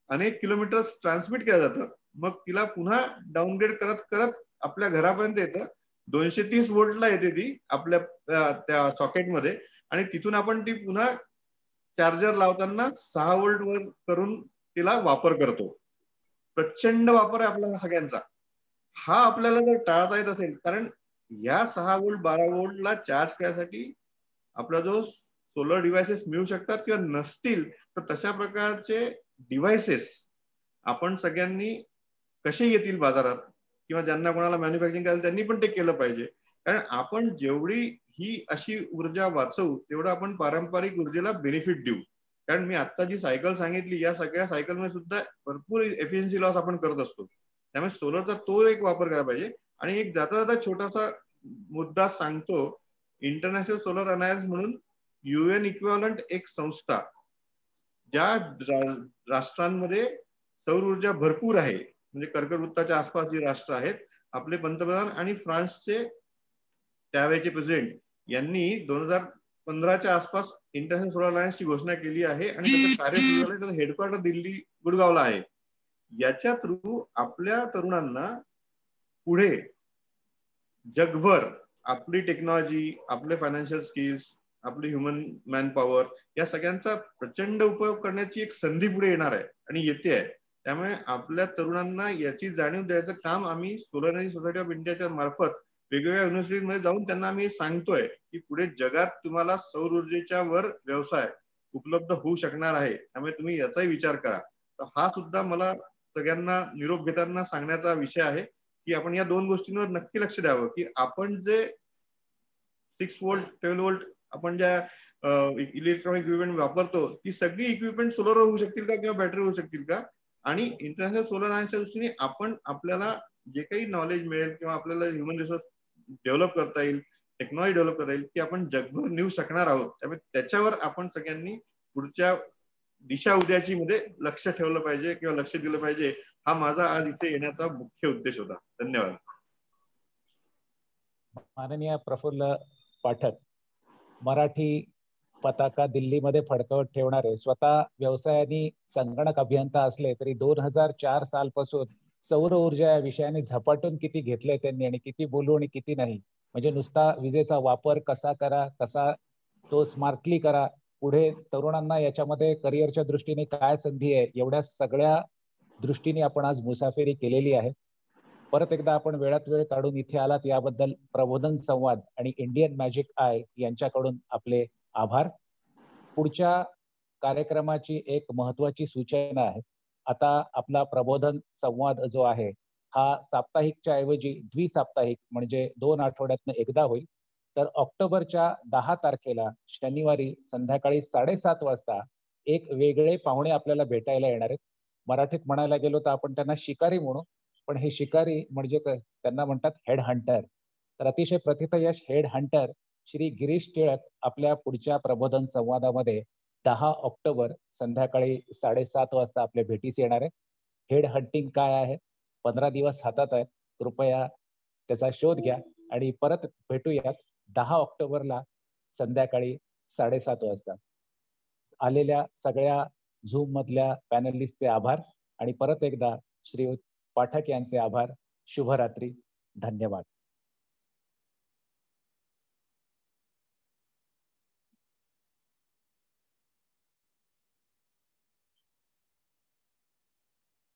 अनेक किलोमीटर्स ट्रान्समिट केलं जातं, मग तिला पुन्हा डाऊनग्रेड करत करत आपल्या घरापर्यंत येतं. 230 व्होल्टला येते ती आपल्या त्या सॉकेटमध्ये, आणि तिथून आपण ती पुन्हा चार्जर लावताना 6 व्होल्ट वर करून तिला वापर करतो. प्रचंड वापर आहे आपला सगळ्यांचा. हा आपल्याला जर टाळता येत असेल, कारण या 6 व्होल्ट 12 व्होल्टला चार्ज करण्यासाठी आपला जो सोलर डिव्हायसेस मिळू शकतात किंवा नसतील तर तशा प्रकारचे डिव्हायसेस आपण सगळ्यांनी कसे येतील बाजारात किंवा ज्यांना कोणाला मॅन्युफॅक्चरिंग करायला त्यांनी पण ते केलं पाहिजे. कारण आपण जेवढी ही अशी ऊर्जा वाचवू तेवढं आपण पारंपरिक ऊर्जेला बेनिफिट देऊ. कारण मी आता जी सायकल सांगितली, या सगळ्या सायकलमध्ये सुद्धा भरपूर एफिशियन्सी लॉस आपण करत असतो. त्यामुळे सोलरचा तो एक वापर करायला पाहिजे. आणि एक जाता जाता छोटासा मुद्दा सांगतो, इंटरनॅशनल सोलर अलायन्स म्हणून UN इक्विव्हॅलंट एक संस्था, ज्या राष्ट्रांमध्ये सौर ऊर्जा भरपूर आहे, म्हणजे कर्कवृत्ताच्या आसपास जी राष्ट्र आहेत, आपले पंतप्रधान आणि फ्रान्सचे त्यावेळेचे प्रेसिडेंट यांनी 2015च्या आसपास इंटरनॅशनल सोलर अलायन्सची घोषणा केली आहे आणि त्याचं कार्य सुरू झालंय. त्याचं हेडक्वार्टर दिल्ली गुडगावला आहे. याच्या थ्रू आपल्या तरुणांना पुढे जगभर आपली टेक्नॉलॉजी, आपले फायनान्शियल स्किल्स, आपली ह्युमन मॅन पॉवर या सगळ्यांचा प्रचंड उपयोग करण्याची एक संधी पुढे येणार आहे आणि येते आहे. त्यामुळे आपल्या तरुणांना याची जाणीव द्यायचं काम आम्ही सोलर एनर्जी सोसायटी ऑफ इंडियाच्या मार्फत वेगवेगळ्या युनिव्हर्सिटीमध्ये जाऊन त्यांना आम्ही सांगतोय की पुढे जगात तुम्हाला सौर ऊर्जेच्या वर व्यवसाय उपलब्ध होऊ शकणार आहे. त्यामुळे तुम्ही याचाही विचार करा. तर हा सुद्धा मला सगळ्यांना निरोप घेताना सांगण्याचा विषय आहे की आपण या दोन गोष्टींवर नक्की लक्ष द्यावं की आपण जे 6 व्होल्ट 12 व्होल्ट आपण ज्या इलेक्ट्रॉनिक इक्विपमेंट वापरतो ती सगळी इक्विपमेंट सोलर होऊ शकतील का किंवा बॅटरी होऊ शकतील का. आणि इंटरनॅशनल सोलर अलायन्सच्या दृष्टीने आपण आपल्याला जे काही नॉलेज मिळेल किंवा आपल्याला ह्युमन रिसोर्स डेव्हलप करता येईल, टेक्नॉलॉजी डेव्हलप करता येईल की आपण जगभर नेऊ शकणार आहोत. त्यामुळे त्याच्यावर आपण सगळ्यांनी पुढच्या दिशा उद्याची मध्ये लक्ष ठेवलं पाहिजे किंवा लक्ष दिलं पाहिजे. हा माझा आज इथे येण्याचा मुख्य उद्देश होता. धन्यवाद. माननीय प्रफुल्ल पाठक, मराठी पताका दिल्लीमध्ये फडकवत ठेवणारे, स्वतः व्यवसायाने संगणक अभियंता असले तरी 2004 सालपासून सौर ऊर्जा या विषयाने झपाटून किती घेतलंय त्यांनी आणि किती बोलू आणि किती नाही. म्हणजे नुसता विजेचा वापर कसा करा, कसा तो स्मार्टली करा, पुढे तरुणांना याच्यामध्ये करिअरच्या दृष्टीने काय संधी आहे, एवढ्या सगळ्या दृष्टीने आपण आज मुसाफिरी केलेली आहे. परत एकदा आपण वेळात वेळ काढून इथे आलात याबद्दल प्रबोधन संवाद आणि इंडियन मॅजिक आय यांच्याकडून आपले आभार. पुढच्या कार्यक्रमाची एक महत्वाची सूचना आहे. आता आपला प्रबोधन संवाद जो आहे हा साप्ताहिकच्या ऐवजी द्विसाप्ताहिक म्हणजे 2 आठवड्यातनं एकदा होईल. तर ऑक्टोबरच्या 10 तारखेला शनिवारी संध्याकाळी 7:30 वाजता एक वेगळे पाहुणे आपल्याला भेटायला येणार आहेत. मराठीत म्हणायला गेलो तर आपण त्यांना शिकारी म्हणू, पण हे शिकारी म्हणजे त्यांना म्हणतात हेड हंटर. तर अतिशय प्रथितयश हेड हंटर श्री गिरीश टिळक आपल्या पुढच्या प्रबोधन संवादामध्ये 10 ऑक्टोबर संध्याकाळी 7:30 वाजता आपल्या भेटीस येणार आहे. हेड हंटिंग काय आहे, 15 दिवस हातात आहेत, कृपया त्याचा शोध घ्या आणि परत भेटूयात 10 ऑक्टोबरला संध्याकाळी 7:30 वाजता. आलेल्या सगळ्या झूम मधल्या पॅनलिस्टचे आभार आणि परत एकदा श्री पाठक यांचे आभार. शुभरात्री. धन्यवाद.